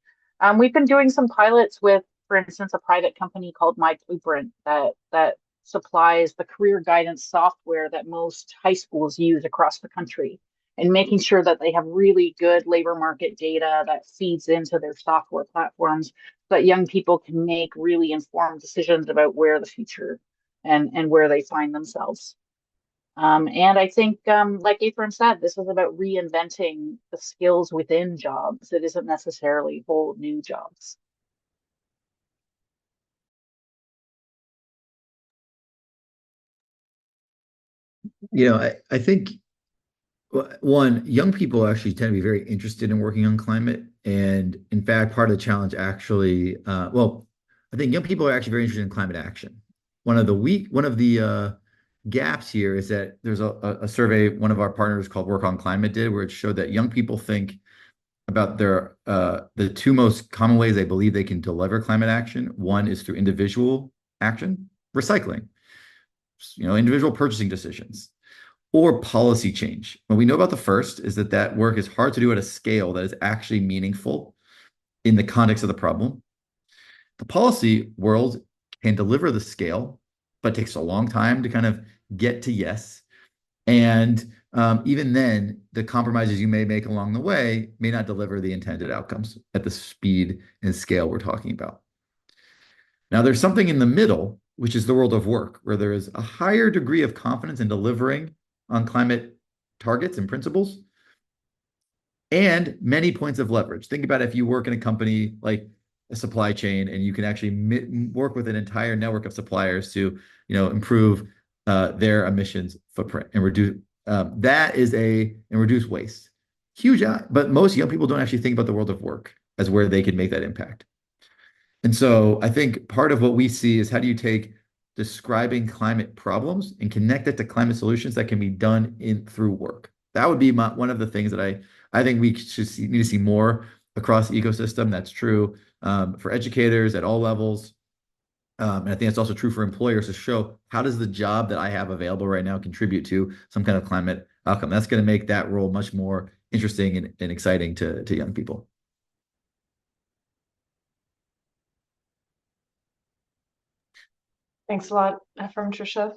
We've been doing some pilots with, for instance, a private company called My Blueprint that supplies the career guidance software that most high schools use across the country, and making sure that they have really good labor market data that feeds into their software platforms so that young people can make really informed decisions about where the future and where they find themselves. And I think, like Efrem said, this is about reinventing the skills within jobs. It isn't necessarily whole new jobs. I think one, young people actually tend to be very interested in working on climate. And in fact, part of the challenge actually, I think young people are actually very interested in climate action. One of the gaps here is that there's a survey one of our partners called Work on Climate did, where it showed that young people think about the two most common ways they believe they can deliver climate action. One is through individual action, recycling, individual purchasing decisions, or policy change. What we know about the first is that work is hard to do at a scale that is actually meaningful in the context of the problem. The policy world can deliver the scale, but takes a long time to kind of get to yes. And even then, the compromises you may make along the way may not deliver the intended outcomes at the speed and scale we're talking about. Now, there's something in the middle, which is the world of work, where there is a higher degree of confidence in delivering on climate targets and principles, and many points of leverage. Think about if you work in a company like a supply chain, and you can actually work with an entire network of suppliers to, improve their emissions footprint and reduce reduce waste. Huge, but most young people don't actually think about the world of work as where they can make that impact. And so I think part of what we see is how do you take describing climate problems and connect it to climate solutions that can be done through work. That would be one of the things that I think we should need to see more across the ecosystem. That's true for educators at all levels. And I think it's also true for employers to show how does the job that I have available right now contribute to some kind of climate outcome. That's going to make that role much more interesting and exciting to young people. Thanks a lot, Efrem, Tricia.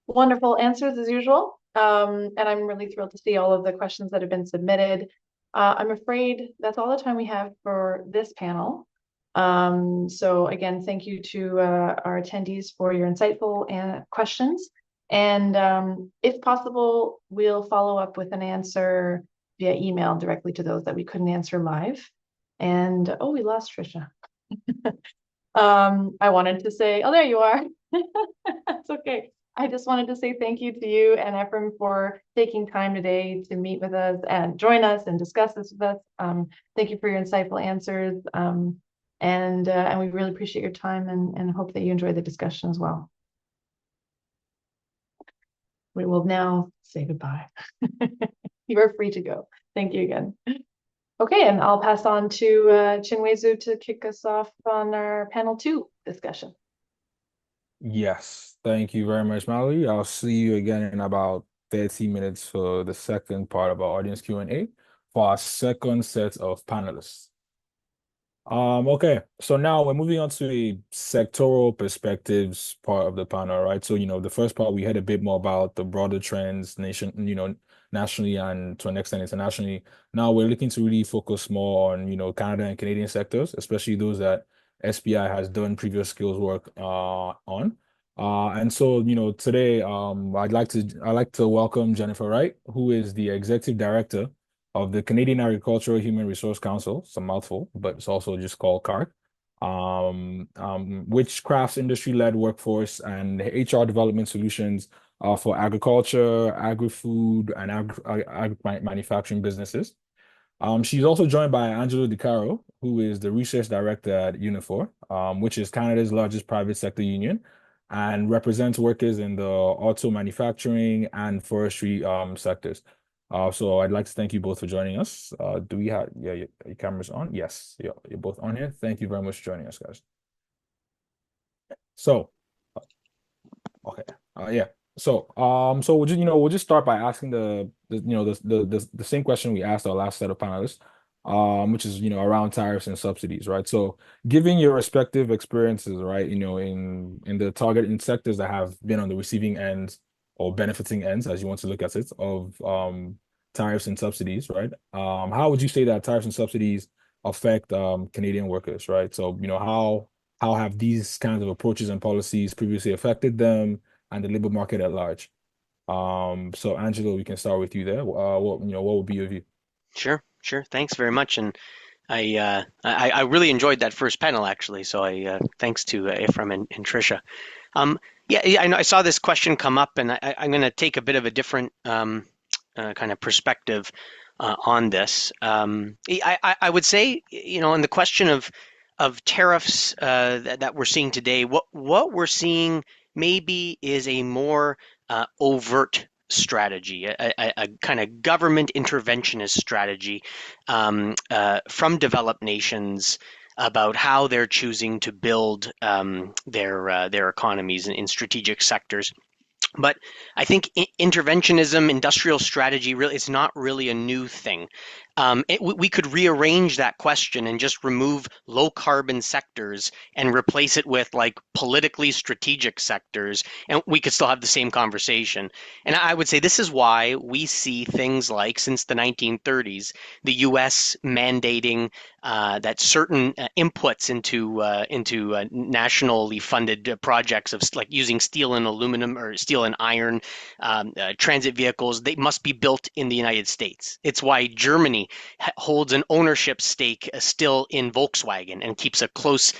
Wonderful answers as usual. And I'm really thrilled to see all of the questions that have been submitted. I'm afraid that's all the time we have for this panel. So again, thank you to our attendees for your insightful questions. And if possible, we'll follow up with an answer via email directly to those that we couldn't answer live. And oh, we lost Tricia. I wanted to say, oh, there you are. That's okay. I just wanted to say thank you to you and Efrem for taking time today to meet with us and join us and discuss this with us. Thank you for your insightful answers. And we really appreciate your time and hope that you enjoy the discussion as well. We will now say goodbye. You are free to go. Thank you again. Okay, and I'll pass on to Chinwezu to kick us off on our panel 2 discussion. Yes, thank you very much, Mallory. I'll see you again in about 30 minutes for the second part of our audience Q&A for our second set of panelists. Okay, so now we're moving on to a sectoral perspectives part of the panel, right? So, the first part we heard a bit more about the broader trends nationally and to an extent internationally. Now we're looking to really focus more on, Canada and Canadian sectors, especially those that SBI has done previous skills work on. And so, today I'd like to welcome Jennifer Wright, who is the Executive Director of the Canadian Agricultural Human Resource Council. It's a mouthful, but it's also just called CARC, which crafts industry-led workforce and HR development solutions for agriculture, agri-food, and manufacturing businesses. She's also joined by Angelo DiCaro, who is the Research Director at UNIFOR, which is Canada's largest private sector union, and represents workers in the auto manufacturing and forestry sectors. So I'd like to thank you both for joining us. Do we have, your cameras on? Yes, you're both on here. Thank you very much for joining us, guys. So, okay, yeah. So we'll just start by asking the same question we asked our last set of panelists, which is around tariffs and subsidies, right? So, given your respective experiences, right, in the targeted sectors that have been on the receiving ends or benefiting ends, as you want to look at it, of tariffs and subsidies, right? How would you say that tariffs and subsidies affect Canadian workers, right? So, how have these kinds of approaches and policies previously affected them and the labor market at large? So Angelo, we can start with you there. What would be your view? Sure. Thanks very much. And I really enjoyed that first panel actually. So thanks to Efrem and Tricia. Yeah, I know I saw this question come up, and I'm going to take a bit of a different kind of perspective on this. I would say, on the question of tariffs that we're seeing today, what we're seeing maybe is a more overt strategy, a kind of government interventionist strategy from developed nations about how they're choosing to build their economies in strategic sectors. But I think interventionism, industrial strategy, really, it's not really a new thing. We could rearrange that question and just remove low carbon sectors and replace it with like politically strategic sectors, and we could still have the same conversation. And I would say this is why we see things like, since the 1930s, the U.S. mandating that certain inputs into nationally funded projects of like using steel and aluminum or steel and iron transit vehicles, they must be built in the United States. It's why Germany holds an ownership stake still in Volkswagen and keeps a close,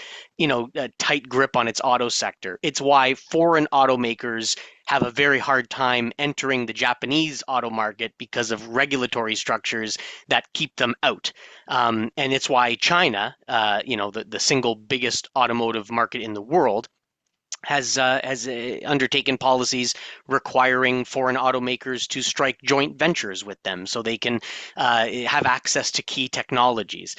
tight grip on its auto sector. It's why foreign automakers have a very hard time entering the Japanese auto market because of regulatory structures that keep them out. And it's why China, the single biggest automotive market in the world, has undertaken policies requiring foreign automakers to strike joint ventures with them so they can have access to key technologies.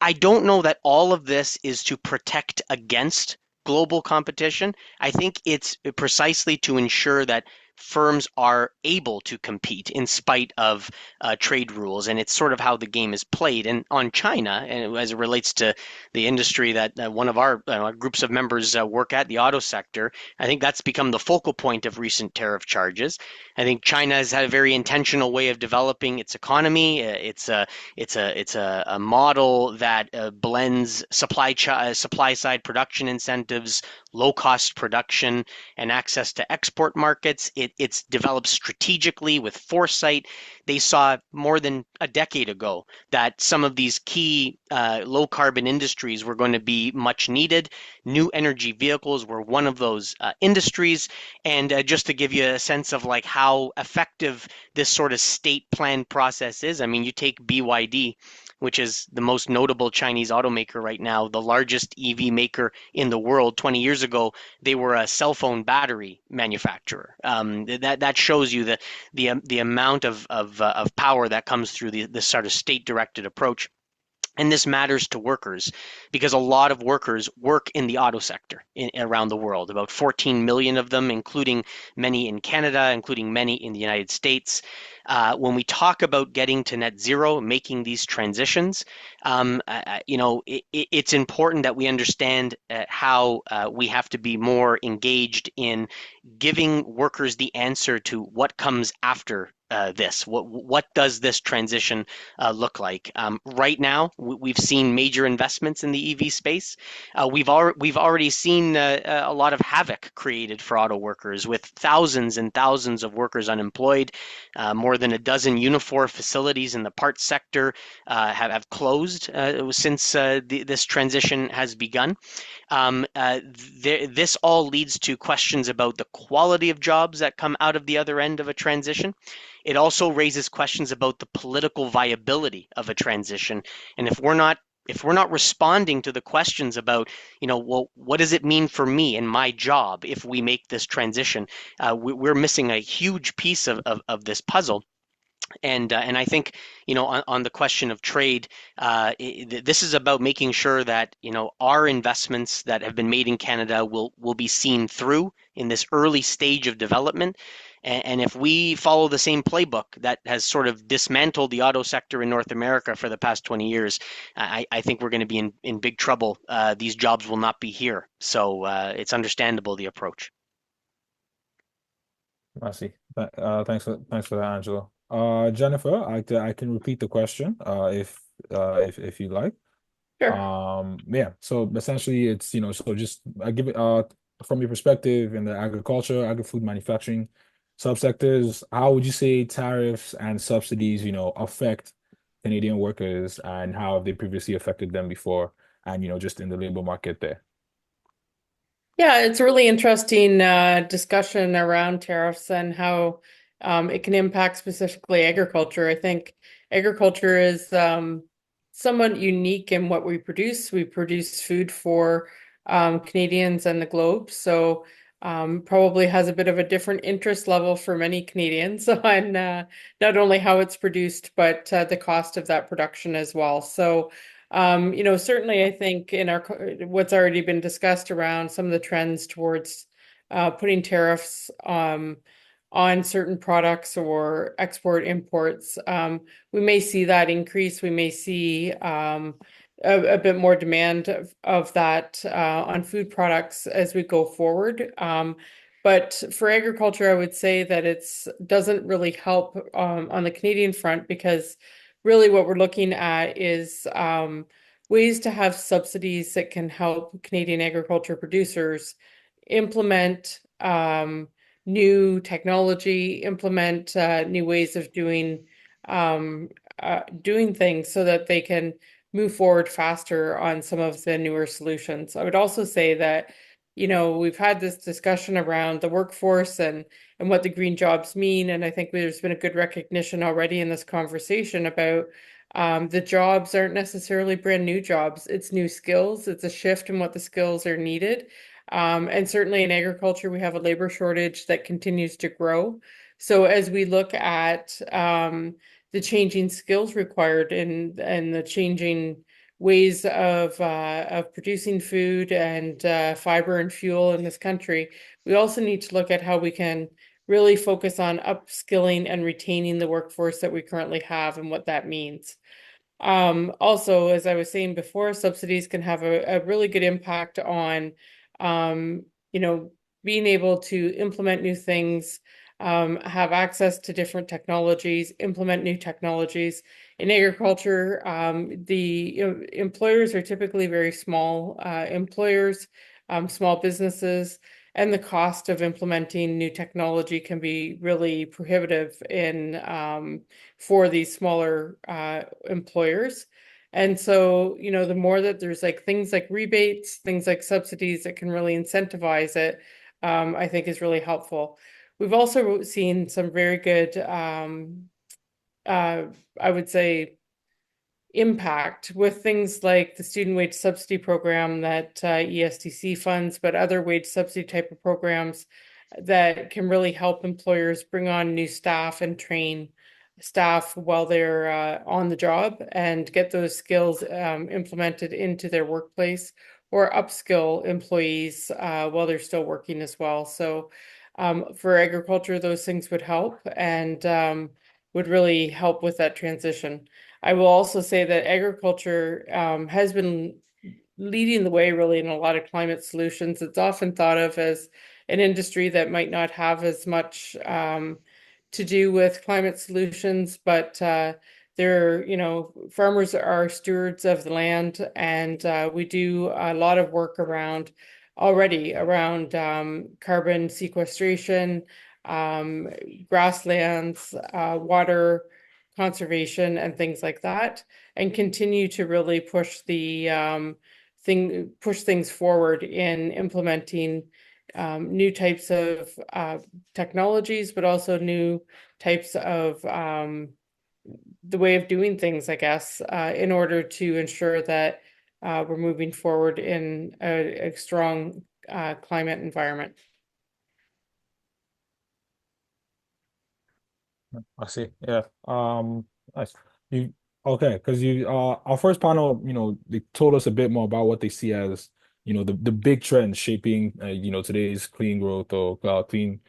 I don't know that all of this is to protect against global competition. I think it's precisely to ensure that firms are able to compete in spite of trade rules, and it's sort of how the game is played. And on China, and as it relates to the industry that one of our groups of members work at, the auto sector, I think that's become the focal point of recent tariff charges. I think China has had a very intentional way of developing its economy. It's a model that blends supply side production incentives, low cost production, and access to export markets. It's developed strategically with foresight. They saw more than a decade ago that some of these key low carbon industries were going to be much needed. New energy vehicles were one of those industries. And just to give you a sense of like how effective this sort of state plan process is, I mean, you take BYD, which is the most notable Chinese automaker right now, the largest EV maker in the world. 20 years ago, they were a cell phone battery manufacturer. That shows you the amount of power that comes through this sort of state-directed approach. And this matters to workers because a lot of workers work in the auto sector around the world, about 14 million of them, including many in Canada, including many in the United States. When we talk about getting to net zero, making these transitions, it's important that we understand how we have to be more engaged in giving workers the answer to what comes after this. What does this transition look like? Right now, we've seen major investments in the EV space. We've already seen a lot of havoc created for auto workers, with thousands and thousands of workers unemployed. More than a dozen UNIFOR facilities in the parts sector have closed since this transition has begun. This all leads to questions about the quality of jobs that come out of the other end of a transition. It also raises questions about the political viability of a transition. And if we're not responding to the questions about, well, what does it mean for me and my job if we make this transition, we're missing a huge piece of this puzzle. And I think, on the question of trade, this is about making sure that, our investments that have been made in Canada will be seen through in this early stage of development. And if we follow the same playbook that has sort of dismantled the auto sector in North America for the past 20 years, I think we're going to be in big trouble. These jobs will not be here. So it's understandable, the approach. I see. Thanks for that, Angelo. Jennifer, I can repeat the question if you like. Sure. Yeah. So essentially, it's so just I give it from your perspective in the agri-food manufacturing subsectors, how would you say tariffs and subsidies, affect Canadian workers, and how have they previously affected them before, and just in the labor market there? Yeah, it's a really interesting discussion around tariffs and how it can impact specifically agriculture. I think agriculture is somewhat unique in what we produce. We produce food for Canadians and the globe, so probably has a bit of a different interest level for many Canadians on not only how it's produced, but the cost of that production as well. So certainly I think in what's already been discussed around some of the trends towards putting tariffs on certain products or export imports, we may see that increase. We may see a bit more demand of that on food products as we go forward. But for agriculture, I would say that it's doesn't really help on the Canadian front, because really what we're looking at is ways to have subsidies that can help Canadian agriculture producers implement new technology, implement new ways of doing things so that they can move forward faster on some of the newer solutions. I would also say that, we've had this discussion around the workforce and what the green jobs mean. And I think there's been a good recognition already in this conversation about the jobs aren't necessarily brand new jobs. It's new skills. It's a shift in what the skills are needed. And certainly in agriculture, we have a labor shortage that continues to grow. So as we look at the changing skills required and the changing ways of producing food and fiber and fuel in this country, we also need to look at how we can really focus on upskilling and retaining the workforce that we currently have and what that means. Also, as I was saying before, subsidies can have a really good impact on, you know, being able to implement new things, have access to different technologies, implement new technologies. In agriculture, the employers are typically very small employers, small businesses, and the cost of implementing new technology can be really prohibitive in for these smaller employers. And so, the more that there's like things like rebates, things like subsidies that can really incentivize it, I think is really helpful. We've also seen some very good, I would say, impact with things like the student wage subsidy program that ESTC funds, but other wage subsidy type of programs that can really help employers bring on new staff and train staff while they're on the job and get those skills implemented into their workplace, or upskill employees while they're still working as well. So for agriculture, those things would help and would really help with that transition. I will also say that agriculture has been leading the way really in a lot of climate solutions. It's often thought of as an industry that might not have as much to do with climate solutions, but farmers are stewards of the land, and we do a lot of work around carbon sequestration, grasslands, water conservation, and things like that, and continue to really push things forward in implementing new types of technologies, but also new types of the way of doing things, I guess, in order to ensure that we're moving forward in a strong climate environment. I see. Yeah. Nice. You okay? Because our first panel, they told us a bit more about what they see as, the big trends shaping, today's clean growth or clean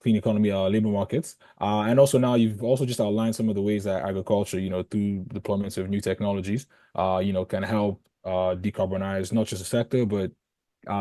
economy, labor markets. And also now you've also just outlined some of the ways that agriculture, through deployments of new technologies, can help decarbonize not just a sector, but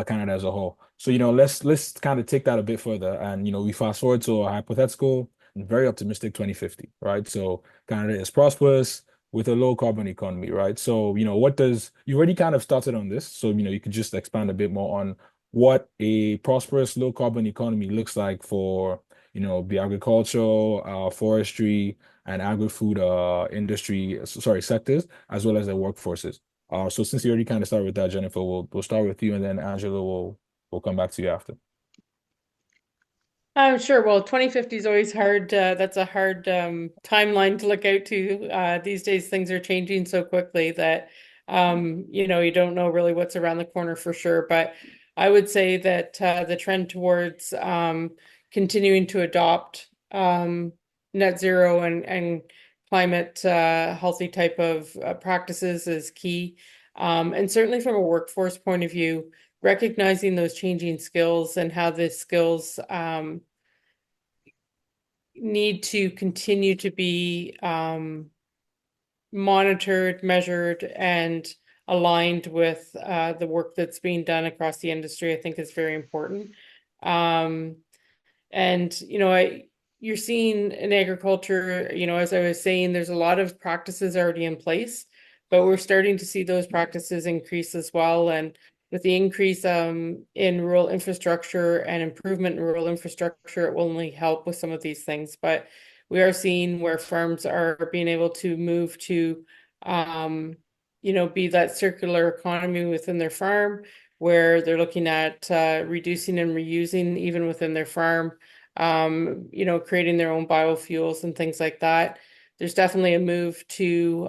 Canada as a whole. So, let's kind of take that a bit further, and we fast forward to a hypothetical and very optimistic 2050, right? So Canada is prosperous with a low carbon economy, right? So, you already kind of started on this, so you could just expand a bit more on what a prosperous low carbon economy looks like for the agricultural, forestry, and agri-food industry, sorry, sectors, as well as the workforces. So since you already kind of started with that, Jennifer, we'll start with you, and then Angelo will come back to you after. Sure. Well, 2050 is always hard. That's a hard timeline to look out to. These days, things are changing so quickly that you don't know really what's around the corner for sure. But I would say that the trend towards continuing to adopt net zero and climate healthy type of practices is key. And certainly from a workforce point of view, recognizing those changing skills and how the skills need to continue to be monitored, measured, and aligned with the work that's being done across the industry, I think is very important. And you're seeing in agriculture, as I was saying, there's a lot of practices already in place, but we're starting to see those practices increase as well. And with the increase in rural infrastructure and improvement in rural infrastructure, it will only help with some of these things. But we are seeing where farms are being able to move to, be that circular economy within their farm, where they're looking at reducing and reusing even within their farm, creating their own biofuels and things like that. There's definitely a move to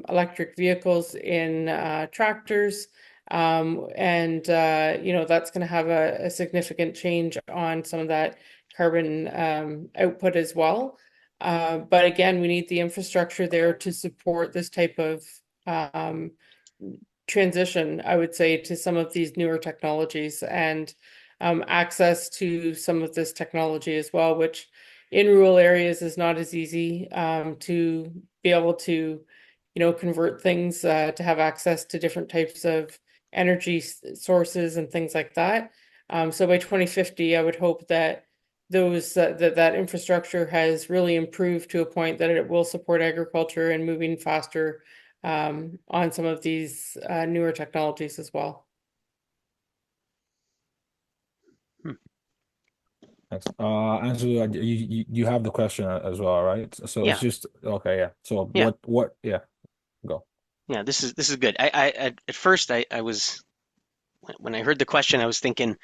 electric vehicles in tractors, That's going to have a significant change on some of that carbon output as well. But again, we need the infrastructure there to support this type of transition, I would say, to some of these newer technologies and access to some of this technology as well, which in rural areas is not as easy to be able to, convert things to have access to different types of energy sources and things like that. So by 2050, I would hope that that infrastructure has really improved to a point that it will support agriculture and moving faster on some of these newer technologies as well. Thanks. Angelo, you have the question as well, right? So Yeah. it's just okay, yeah. So Yeah. what yeah, go. Yeah, this is good. I at first I was when I heard the question, I was thinking,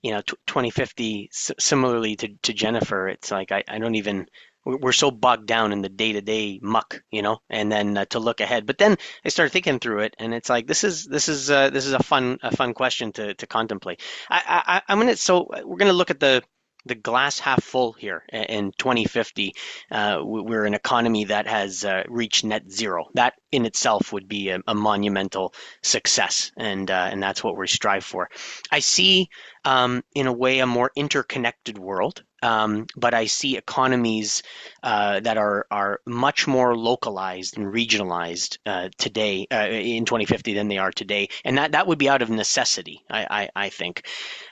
2050, similarly to Jennifer, it's like I don't even we're so bogged down in the day-to-day muck, and then to look ahead. But then I started thinking through it, and it's like this is a fun question to contemplate. We're gonna look at the glass half full here. In 2050, we're an economy that has reached net zero. That in itself would be a monumental success, and that's what we strive for. I see, in a way, a more interconnected world. But I see economies that are much more localized and regionalized today in 2050 than they are today, and that would be out of necessity. I think.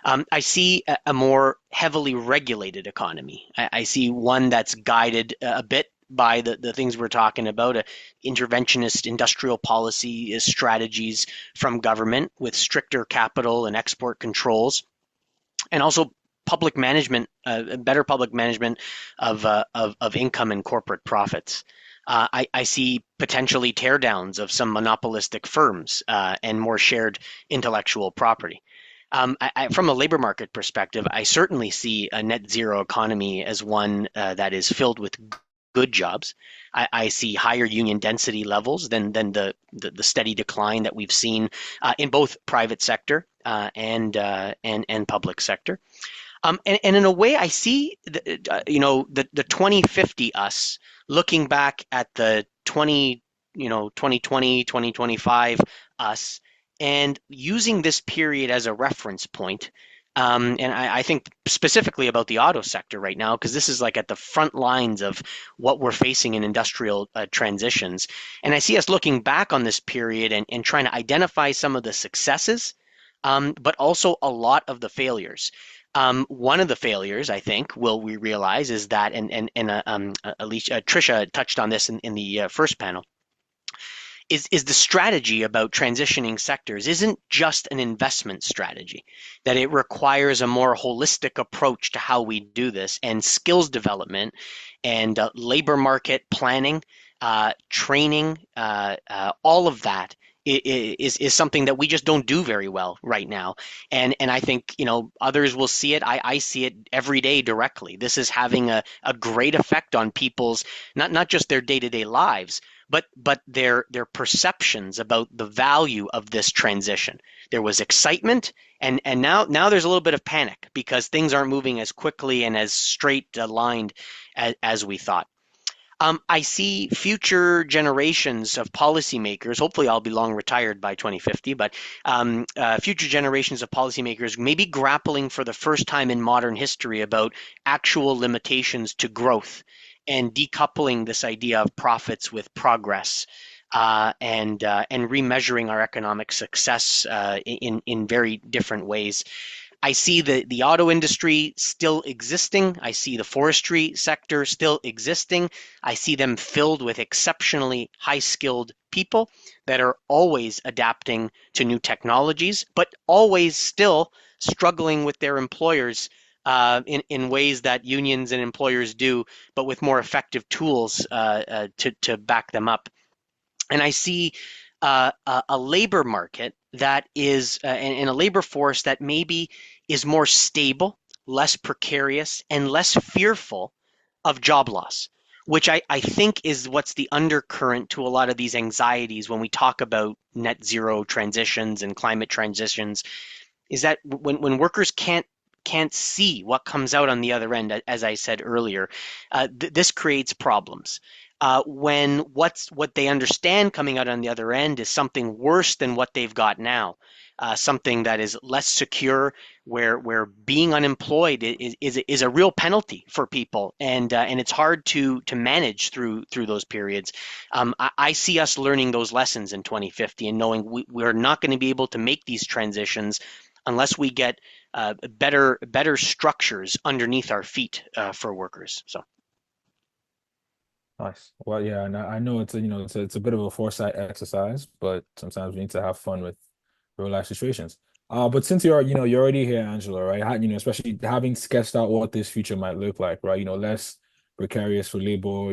I see a more heavily regulated economy. I see one that's guided a bit by the things we're talking about, interventionist industrial policy strategies from government with stricter capital and export controls, and also public management, better public management of income and corporate profits. I see potentially teardowns of some monopolistic firms and more shared intellectual property. From a labor market perspective, I certainly see a net zero economy as one that is filled with good jobs. I see higher union density levels than the steady decline that we've seen in both private sector and public sector. And in a way, I see the 2050 us looking back at the 2020, 2025 us, and using this period as a reference point. And I think specifically about the auto sector right now, because this is like at the front lines of what we're facing in industrial transitions. And I see us looking back on this period and trying to identify some of the successes, but also a lot of the failures. One of the failures, I think, we realize is that, and Alicia, Tricia touched on this in the first panel, is the strategy about transitioning sectors isn't just an investment strategy, that it requires a more holistic approach to how we do this, and skills development and labor market planning, training, all of that is something that we just don't do very well right now. And I think, others will see it. I see it every day directly. This is having a great effect on people's, not just their day-to-day lives, but their perceptions about the value of this transition. There was excitement, and now there's a little bit of panic because things aren't moving as quickly and as straight aligned as we thought. I see future generations of policymakers, hopefully I'll be long retired by 2050, but future generations of policymakers may be grappling for the first time in modern history about actual limitations to growth and decoupling this idea of profits with progress, and remeasuring our economic success in very different ways. I see the auto industry still existing. I see the forestry sector still existing. I see them filled with exceptionally high-skilled people that are always adapting to new technologies, but always still struggling with their employers in ways that unions and employers do, but with more effective tools to back them up. And I see a labor market that is, and a labor force that maybe is more stable, less precarious, and less fearful of job loss. which I think is what's the undercurrent to a lot of these anxieties when we talk about net zero transitions and climate transitions, is that when workers can't see what comes out on the other end, as I said earlier, this creates problems. When what they understand coming out on the other end is something worse than what they've got now, something that is less secure, where being unemployed is a real penalty for people, and it's hard to manage through those periods. I see us learning those lessons in 2050 and knowing we're not going to be able to make these transitions unless we get better structures underneath our feet for workers. So. Nice. Well, yeah, and I know it's a, it's a bit of a foresight exercise, but sometimes we need to have fun with real life situations. But since you're already here, Angela, right? Especially having sketched out what this future might look like, right? Less precarious for labor,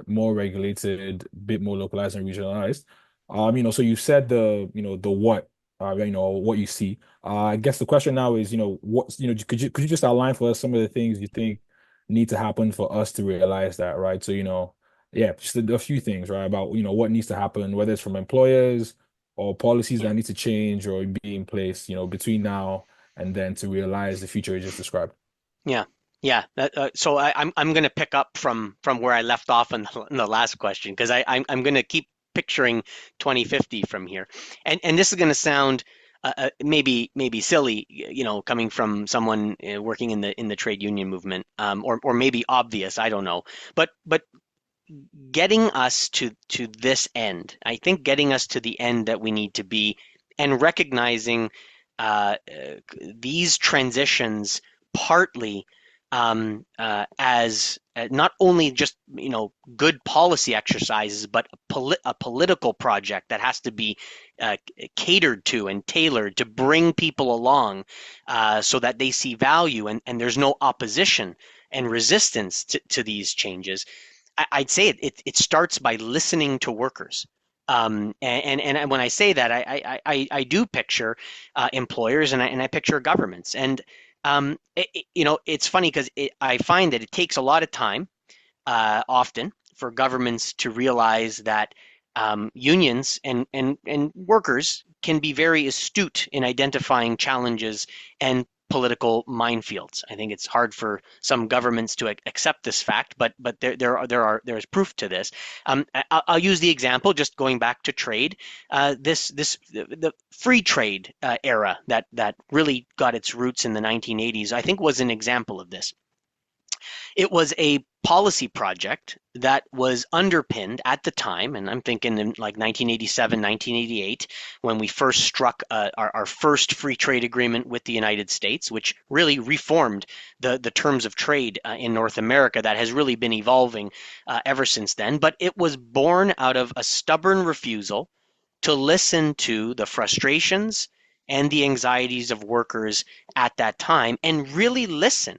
more regulated, bit more localized and regionalized. So you said the what, what you see. I guess the question now is, could you just outline for us some of the things you think need to happen for us to realize that, right? So, yeah, just a few things, right? About, what needs to happen, whether it's from employers or policies Yeah. that need to change or be in place, between now and then to realize the future you just described. Yeah, yeah. So I'm going to pick up from where I left off in the last question, because I'm going to keep picturing 2050 from here, and this is going to sound maybe silly, coming from someone working in the trade union movement, or maybe obvious. I don't know, but getting us to this end, I think getting us to the end that we need to be, and recognizing these transitions partly as not only just good policy exercises, but a political project that has to be catered to and tailored to bring people along, so that they see value, and there's no opposition and resistance to these changes. I'd say it starts by listening to workers. And when I say that, I do picture employers, and I picture governments. And it's funny because I find that it takes a lot of time, often, for governments to realize that unions and workers can be very astute in identifying challenges and political minefields. I think it's hard for some governments to accept this fact, but there's proof to this. I'll use the example, just going back to trade. The free trade era that really got its roots in the 1980s, I think, was an example of this. It was a policy project that was underpinned at the time, and I'm thinking in like 1987, 1988, when we first struck our first free trade agreement with the United States, which really reformed the terms of trade in North America that has really been evolving ever since then. But it was born out of a stubborn refusal to listen to the frustrations and the anxieties of workers at that time, and really listen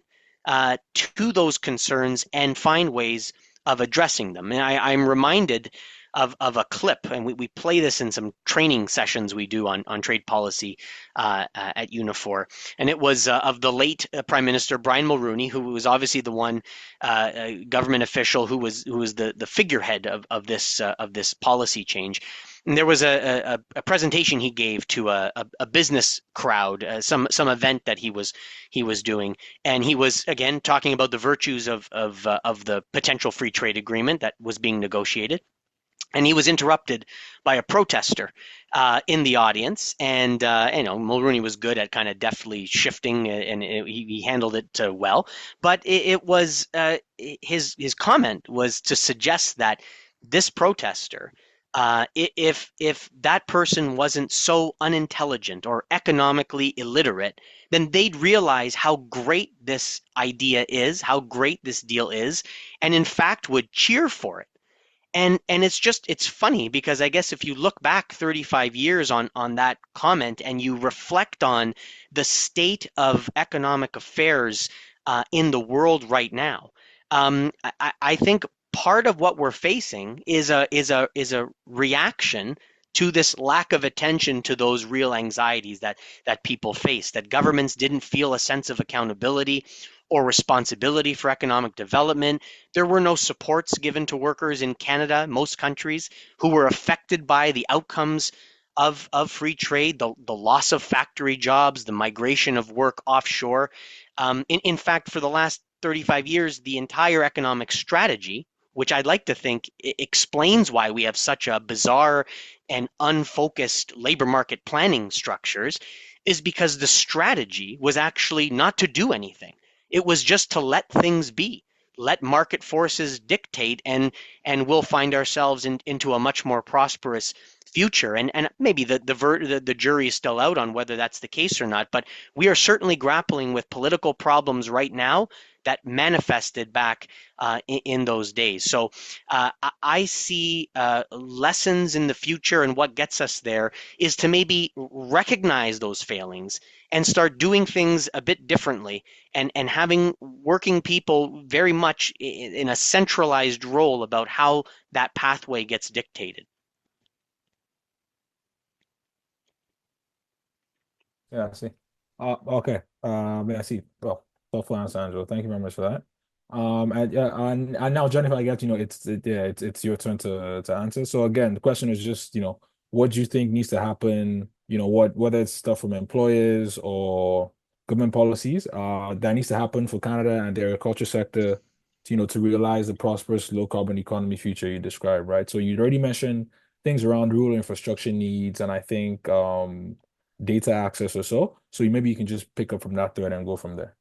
to those concerns and find ways of addressing them. And I'm reminded of a clip, and we play this in some training sessions we do on trade policy at UNIFOR. And it was of the late Prime Minister Brian Mulroney, who was obviously the one government official who was the figurehead of this policy change. And there was a presentation he gave to a business crowd, some event that he was doing, and he was again talking about the virtues of the potential free trade agreement that was being negotiated. And he was interrupted by a protester in the audience, and Mulroney was good at kind of deftly shifting, and he handled it well. But it was his comment was to suggest that this protester, if that person wasn't so unintelligent or economically illiterate, then they'd realize how great this idea is, how great this deal is, and in fact would cheer for it. And it's funny because I guess if you look back 35 years on that comment, and you reflect on the state of economic affairs in the world right now, I think part of what we're facing is a reaction to this lack of attention to those real anxieties that people face, that governments didn't feel a sense of accountability, or responsibility for economic development. There were no supports given to workers in Canada, most countries, who were affected by the outcomes of free trade, the loss of factory jobs, the migration of work offshore. In fact, for the last 35 years, the entire economic strategy, which I'd like to think explains why we have such a bizarre and unfocused labor market planning structures, is because the strategy was actually not to do anything. It was just to let things be, let market forces dictate, and we'll find ourselves into a much more prosperous future. And maybe the jury is still out on whether that's the case or not, but we are certainly grappling with political problems right now that manifested back in those days. So I see lessons in the future, and what gets us there is to maybe recognize those failings and start doing things a bit differently, and having working people very much in a centralized role about how that pathway gets dictated. Yeah, I see. Okay. Yeah, I see. Well, thoughtful answer, Angelo. Thank you very much for that. And yeah, and now Jennifer, I guess it's your turn to answer. So again, the question is just, what do you think needs to happen? Whether it's stuff from employers or government policies, that needs to happen for Canada and the agriculture sector to realize the prosperous low carbon economy future you described, right? So you already mentioned things around rural infrastructure needs, and I think data access or so. So maybe you can just pick up from that thread and go from there.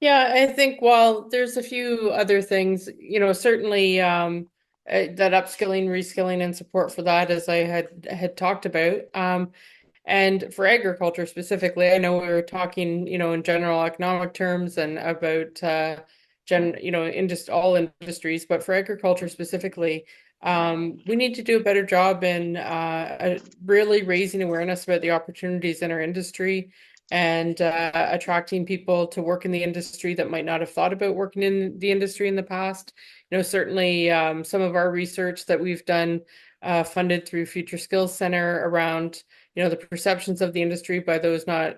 Yeah, I think while there's a few other things, certainly that upskilling, reskilling, and support for that, as I had talked about. And for agriculture specifically, I know we were talking, in general economic terms and about all industries, but for agriculture specifically, we need to do a better job in really raising awareness about the opportunities in our industry, and attracting people to work in the industry that might not have thought about working in the industry in the past. Certainly some of our research that we've done, funded through Future Skills Center, around the perceptions of the industry by those not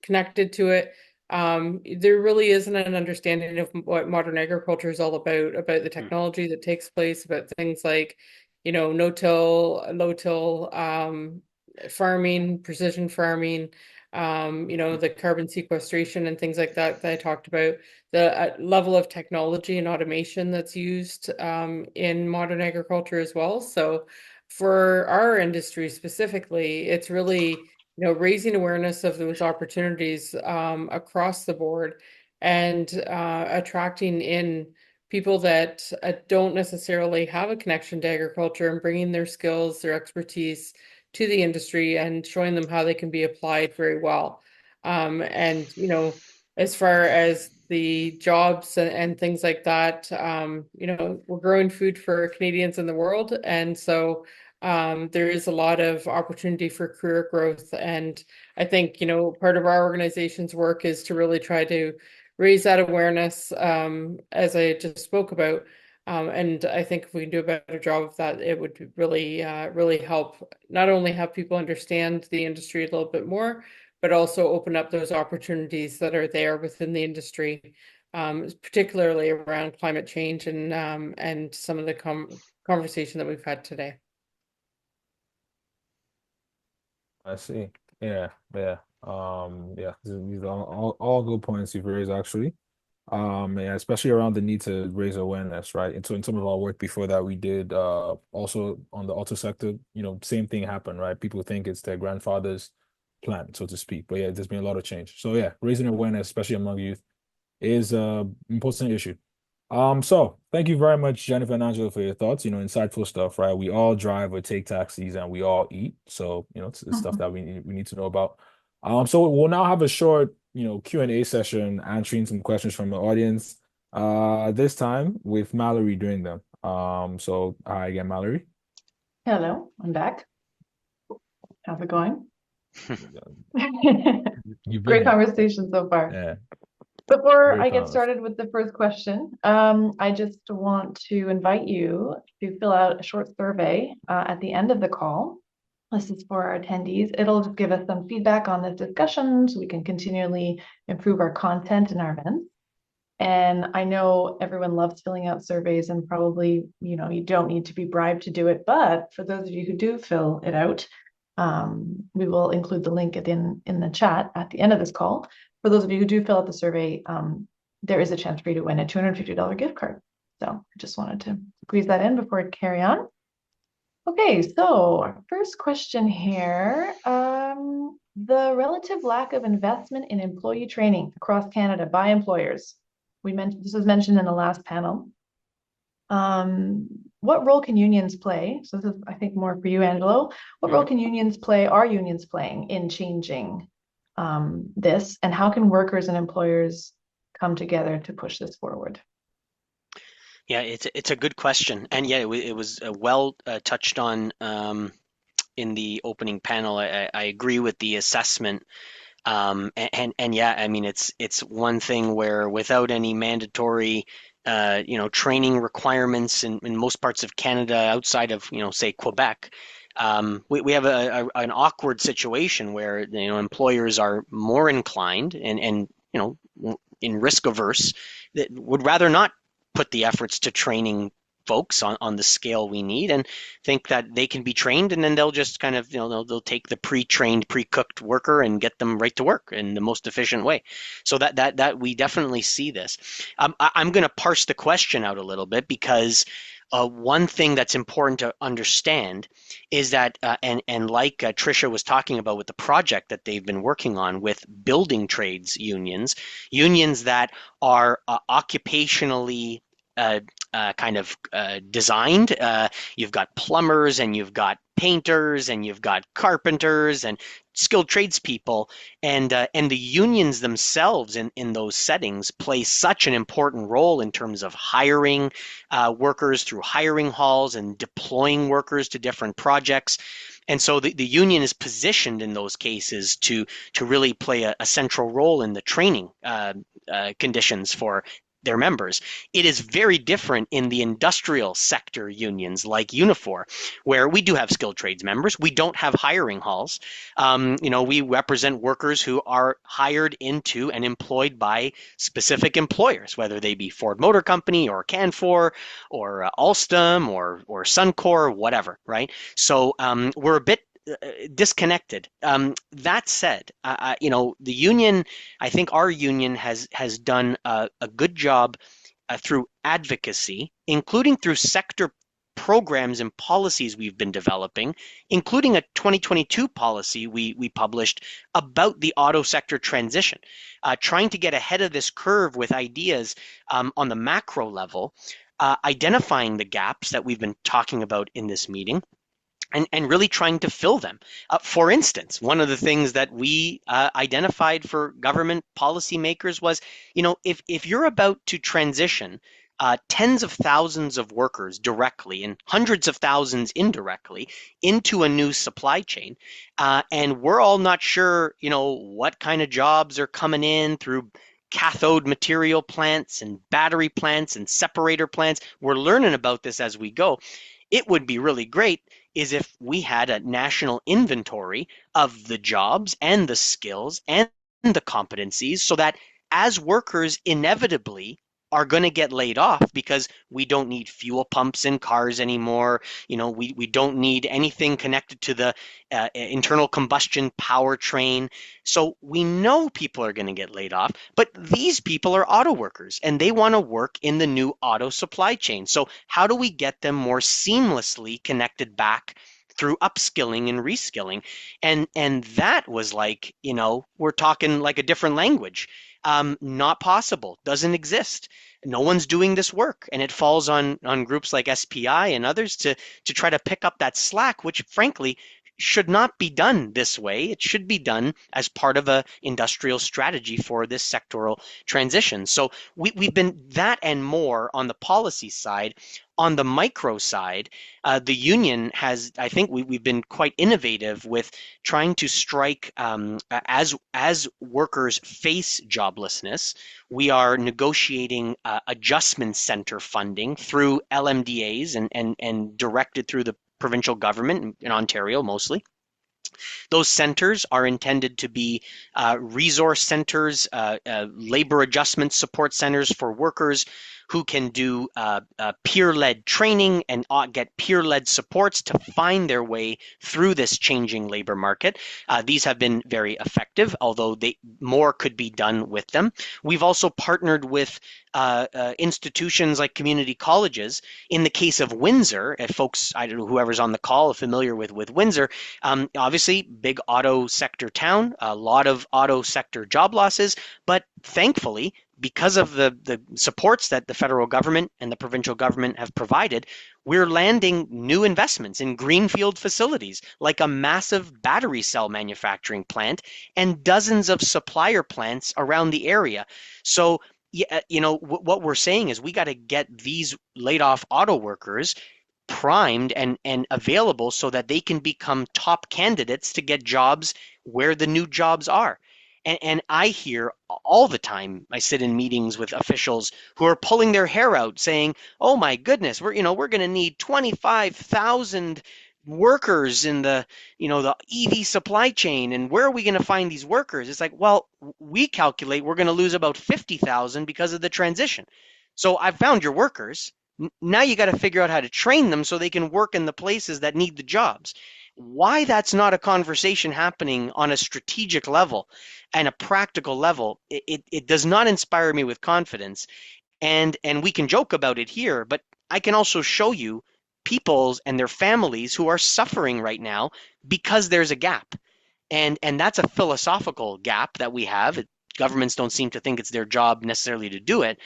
connected to it. There really isn't an understanding of what modern agriculture is all about the technology that takes place, about things like, no-till, low-till farming, precision farming, the carbon sequestration and things like that I talked about, the level of technology and automation that's used in modern agriculture as well. So for our industry specifically, it's really, raising awareness of those opportunities across the board, and attracting in people that don't necessarily have a connection to agriculture, and bringing their skills, their expertise to the industry, and showing them how they can be applied very well. And, as far as the jobs and things like that, we're growing food for Canadians in the world. And so there is a lot of opportunity for career growth. And I think, part of our organization's work is to really try to raise that awareness, as I just spoke about. And I think if we can do a better job of that, it would really, really help not only have people understand the industry a little bit more, but also open up those opportunities that are there within the industry, particularly around climate change and some of the conversation that we've had today. I see. Yeah, yeah. Yeah, these are all good points you've raised actually. Yeah, especially around the need to raise awareness, right? And so in some of our work before that, we did also on the auto sector, same thing happened, right? People think it's their grandfather's plan, so to speak. But yeah, there's been a lot of change. So yeah, raising awareness, especially among youth, is an important issue. So thank you very much, Jennifer and Angelo, for your thoughts. Insightful stuff, right? We all drive or take taxis and we all eat. So, it's stuff that we need to know about. So we'll now have a short, Q&A session answering some questions from the audience. This time with Mallory doing them. So hi again, Mallory. Hello, I'm back. How's it going? You've been Great here. conversation so far. Yeah. Before Very I get proud. started with the first question, I just want to invite you to fill out a short survey at the end of the call. This is for our attendees. It'll just give us some feedback on this discussion so we can continually improve our content in our events. And I know everyone loves filling out surveys, and probably, you don't need to be bribed to do it. But for those of you who do fill it out, we will include the link in the chat at the end of this call. For those of you who do fill out the survey, there is a chance for you to win a $250 gift card. So I just wanted to squeeze that in before I carry on. Okay, so our first question here, the relative lack of investment in employee training across Canada by employers. This was mentioned in the last panel. What role can unions play? So this is, I think, more for you, Angelo. What role can unions play, are unions playing in changing this? And how can workers and employers come together to push this forward? Yeah, it's a good question, and yeah, it was well touched on in the opening panel. I agree with the assessment, and yeah, I mean it's one thing where without any mandatory training requirements in most parts of Canada outside of say Quebec, we have an awkward situation where employers are more inclined and in risk averse that would rather not put the efforts to training folks on the scale we need and think that they can be trained, and then they'll just kind of they'll take the pre-trained, pre-cooked worker and get them right to work in the most efficient way. So that we definitely see this. I'm going to parse the question out a little bit, because one thing that's important to understand is that, and like Tricia was talking about with the project that they've been working on with building trades unions that are occupationally designed. You've got plumbers, and you've got painters, and you've got carpenters and skilled tradespeople, and the unions themselves in those settings play such an important role in terms of hiring workers through hiring halls and deploying workers to different projects. And so the union is positioned in those cases to really play a central role in the training conditions for their members. It is very different in the industrial sector unions like UNIFOR, where we do have skilled trades members. We don't have hiring halls. We represent workers who are hired into and employed by specific employers, whether they be Ford Motor Company or Canfor or Alstom or Suncor or whatever, right? So we're a bit disconnected. That said, the union, I think our union has done a good job through advocacy, including through sector programs and policies we've been developing, including a 2022 policy we published about the auto sector transition, trying to get ahead of this curve with ideas on the macro level, identifying the gaps that we've been talking about in this meeting, and really trying to fill them. For instance, one of the things that we identified for government policymakers was, if you're about to transition tens of thousands of workers directly and hundreds of thousands indirectly into a new supply chain, and we're all not sure, what kind of jobs are coming in through cathode material plants and battery plants and separator plants. We're learning about this as we go. It would be really great is if we had a national inventory of the jobs and the skills and the competencies, so that as workers inevitably are going to get laid off because we don't need fuel pumps in cars anymore. We don't need anything connected to the internal combustion powertrain. So we know people are going to get laid off, but these people are auto workers and they want to work in the new auto supply chain. So how do we get them more seamlessly connected back through upskilling and reskilling? And that was like, we're talking like a different language. Not possible, doesn't exist. No one's doing this work, and it falls on groups like SPI and others to try to pick up that slack, which frankly should not be done this way. It should be done as part of a industrial strategy for this sectoral transition. So we've been that and more on the policy side. On the micro side, the union has, I think we've been quite innovative with trying to strike, as workers face joblessness, we are negotiating adjustment center funding through LMDAs and directed through the provincial government in Ontario mostly. Those centers are intended to be resource centers, labor adjustment support centers for workers who can do peer-led training and get peer-led supports to find their way through this changing labor market. These have been very effective, although more could be done with them. We've also partnered with institutions like community colleges. In the case of Windsor, if folks, I don't know, whoever's on the call are familiar with Windsor, obviously big auto sector town, a lot of auto sector job losses, but thankfully, because of the supports that the federal government and the provincial government have provided, we're landing new investments in greenfield facilities like a massive battery cell manufacturing plant and dozens of supplier plants around the area. So, yeah, what we're saying is we got to get these laid off auto workers primed and available so that they can become top candidates to get jobs where the new jobs are. And I hear all the time, I sit in meetings with officials who are pulling their hair out saying, "Oh my goodness, we're going to need 25,000 workers in the EV supply chain, and where are we going to find these workers?" It's like, well, we calculate we're going to lose about 50,000 because of the transition. So I've found your workers. Now you got to figure out how to train them so they can work in the places that need the jobs. Why that's not a conversation happening on a strategic level and a practical level, it does not inspire me with confidence. And we can joke about it here, but I can also show you peoples and their families who are suffering right now because there's a gap. And that's a philosophical gap that we have. Governments don't seem to think it's their job necessarily to do it.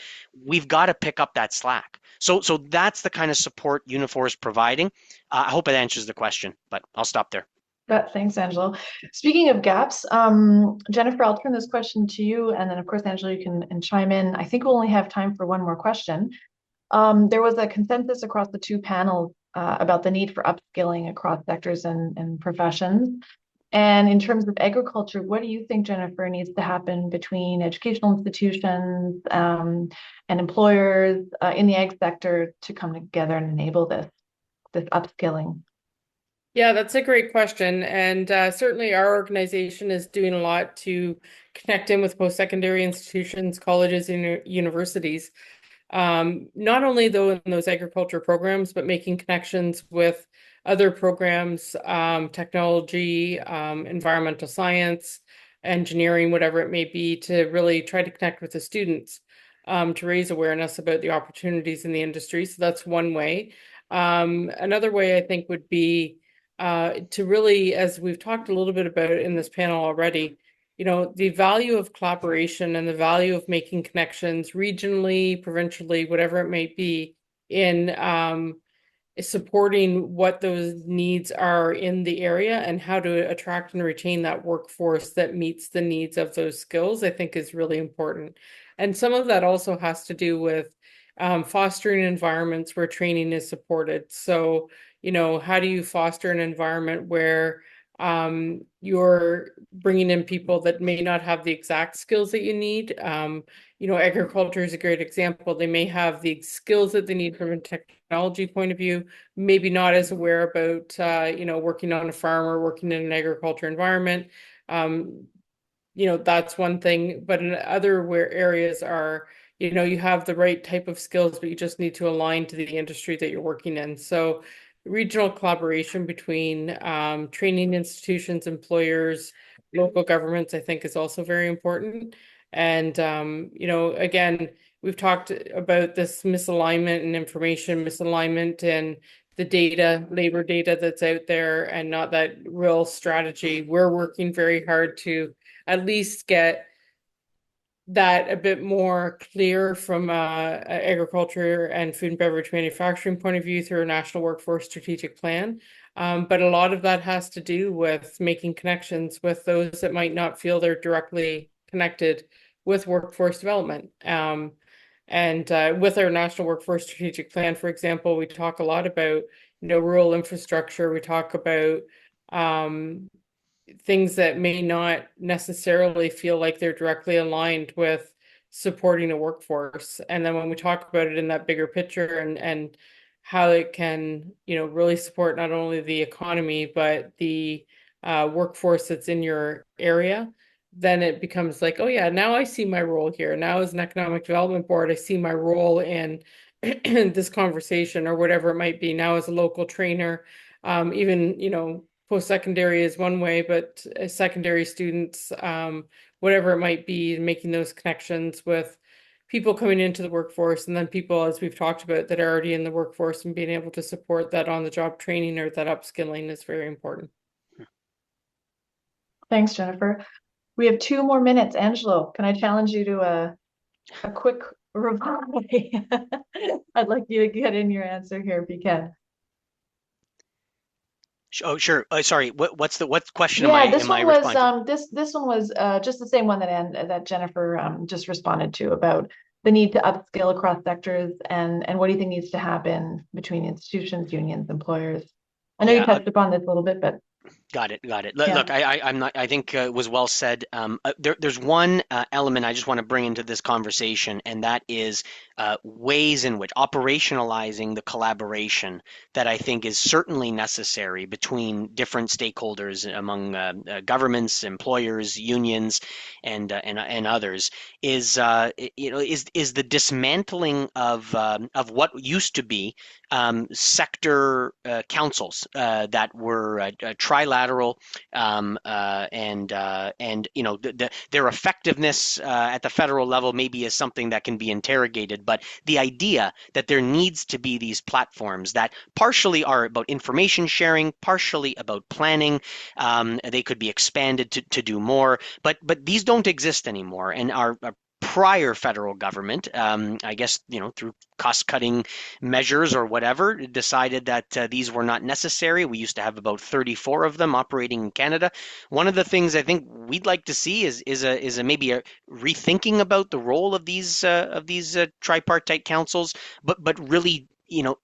We've got to pick up that slack. So that's the kind of support UNIFOR is providing. I hope it answers the question, but I'll stop there. Thanks, Angelo. Speaking of gaps, Jennifer, I'll turn this question to you, and then of course, Angelo, you can chime in. I think we'll only have time for one more question. There was a consensus across the two panels about the need for upskilling across sectors and professions. And in terms of agriculture, what do you think, Jennifer, needs to happen between educational institutions and employers in the ag sector to come together and enable this upskilling? Yeah, that's a great question. And certainly our organization is doing a lot to connect in with post-secondary institutions, colleges, and universities. Not only though in those agriculture programs, but making connections with other programs, technology, environmental science, engineering, whatever it may be, to really try to connect with the students to raise awareness about the opportunities in the industry. So that's one way. Another way I think would be to really, as we've talked a little bit about in this panel already, the value of collaboration and the value of making connections regionally, provincially, whatever it may be, in supporting what those needs are in the area and how to attract and retain that workforce that meets the needs of those skills, I think is really important. And some of that also has to do with fostering environments where training is supported. So, how do you foster an environment where you're bringing in people that may not have the exact skills that you need? Agriculture is a great example. They may have the skills that they need from a technology point of view, maybe not as aware about, working on a farm or working in an agriculture environment. That's one thing, but in other areas are, you have the right type of skills, but you just need to align to the industry that you're working in. So regional collaboration between training institutions, employers, local governments, I think is also very important. And, again, we've talked about this misalignment and information misalignment and the data, labor data that's out there and not that real strategy. We're working very hard to at least get that a bit more clear from agriculture and food and beverage manufacturing point of view through a national workforce strategic plan. But a lot of that has to do with making connections with those that might not feel they're directly connected with workforce development. And with our national workforce strategic plan, for example, we talk a lot about rural infrastructure. We talk about things that may not necessarily feel like they're directly aligned with supporting a workforce. And then when we talk about it in that bigger picture and how it can, really support not only the economy, but the workforce that's in your area, then it becomes like, oh yeah, now I see my role here. Now as an economic development board, I see my role in this conversation or whatever it might be. Now as a local trainer, even, post-secondary is one way, but as secondary students, whatever it might be, making those connections with people coming into the workforce, and then people, as we've talked about, that are already in the workforce, and being able to support that on-the-job training or that upskilling is very important. Thanks, Jennifer. We have 2 more minutes. Angelo, can I challenge you to a quick reply? I'd like you to get in your answer here if you can. Oh, sure. Sorry. What question Yeah, this am I one was responding to? this one was just the same one that Jennifer just responded to about the need to upskill across sectors and what do you think needs to happen between institutions, unions, employers? I know you Yeah, touched upon this a little bit, but got it. yeah. Look, I'm not. I think it was well said. There's one element I just want to bring into this conversation, and that is ways in which operationalizing the collaboration that I think is certainly necessary between different stakeholders among governments, employers, unions, and others is the dismantling of what used to be sector councils that were trilateral, and their effectiveness at the federal level maybe is something that can be interrogated. But the idea that there needs to be these platforms that partially are about information sharing, partially about planning, they could be expanded to do more, but these don't exist anymore, and our prior federal government, I guess, through cost-cutting measures or whatever, decided that these were not necessary. We used to have about 34 of them operating in Canada. One of the things I think we'd like to see is maybe a rethinking about the role of these tripartite councils, but really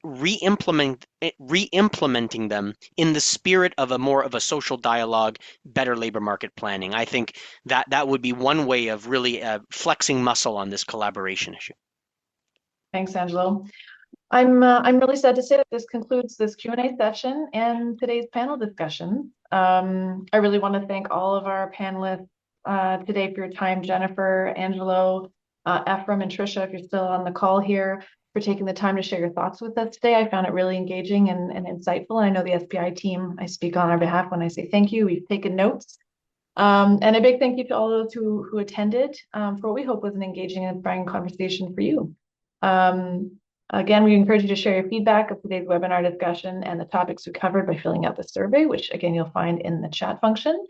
re-implementing them in the spirit of a more of a social dialogue, better labor market planning. I think that would be one way of really flexing muscle on this collaboration issue. Thanks, Angelo. I'm really sad to say that this concludes this Q&A session and today's panel discussion. I really want to thank all of our panelists today for your time, Jennifer, Angelo, Efrem, and Tricia, if you're still on the call here, for taking the time to share your thoughts with us today. I found it really engaging and insightful. And I know the SPI team, I speak on our behalf when I say thank you. We've taken notes. And a big thank you to all those who attended for what we hope was an engaging and inspiring conversation for you. Again, we encourage you to share your feedback of today's webinar discussion and the topics we covered by filling out the survey, which again, you'll find in the chat function.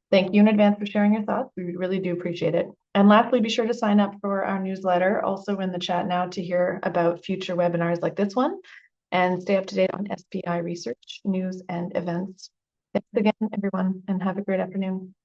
Thank you in advance for sharing your thoughts. We really do appreciate it. And lastly, be sure to sign up for our newsletter, also in the chat now, to hear about future webinars like this one and stay up to date on SPI research, news, and events. Thanks again, everyone, and have a great afternoon.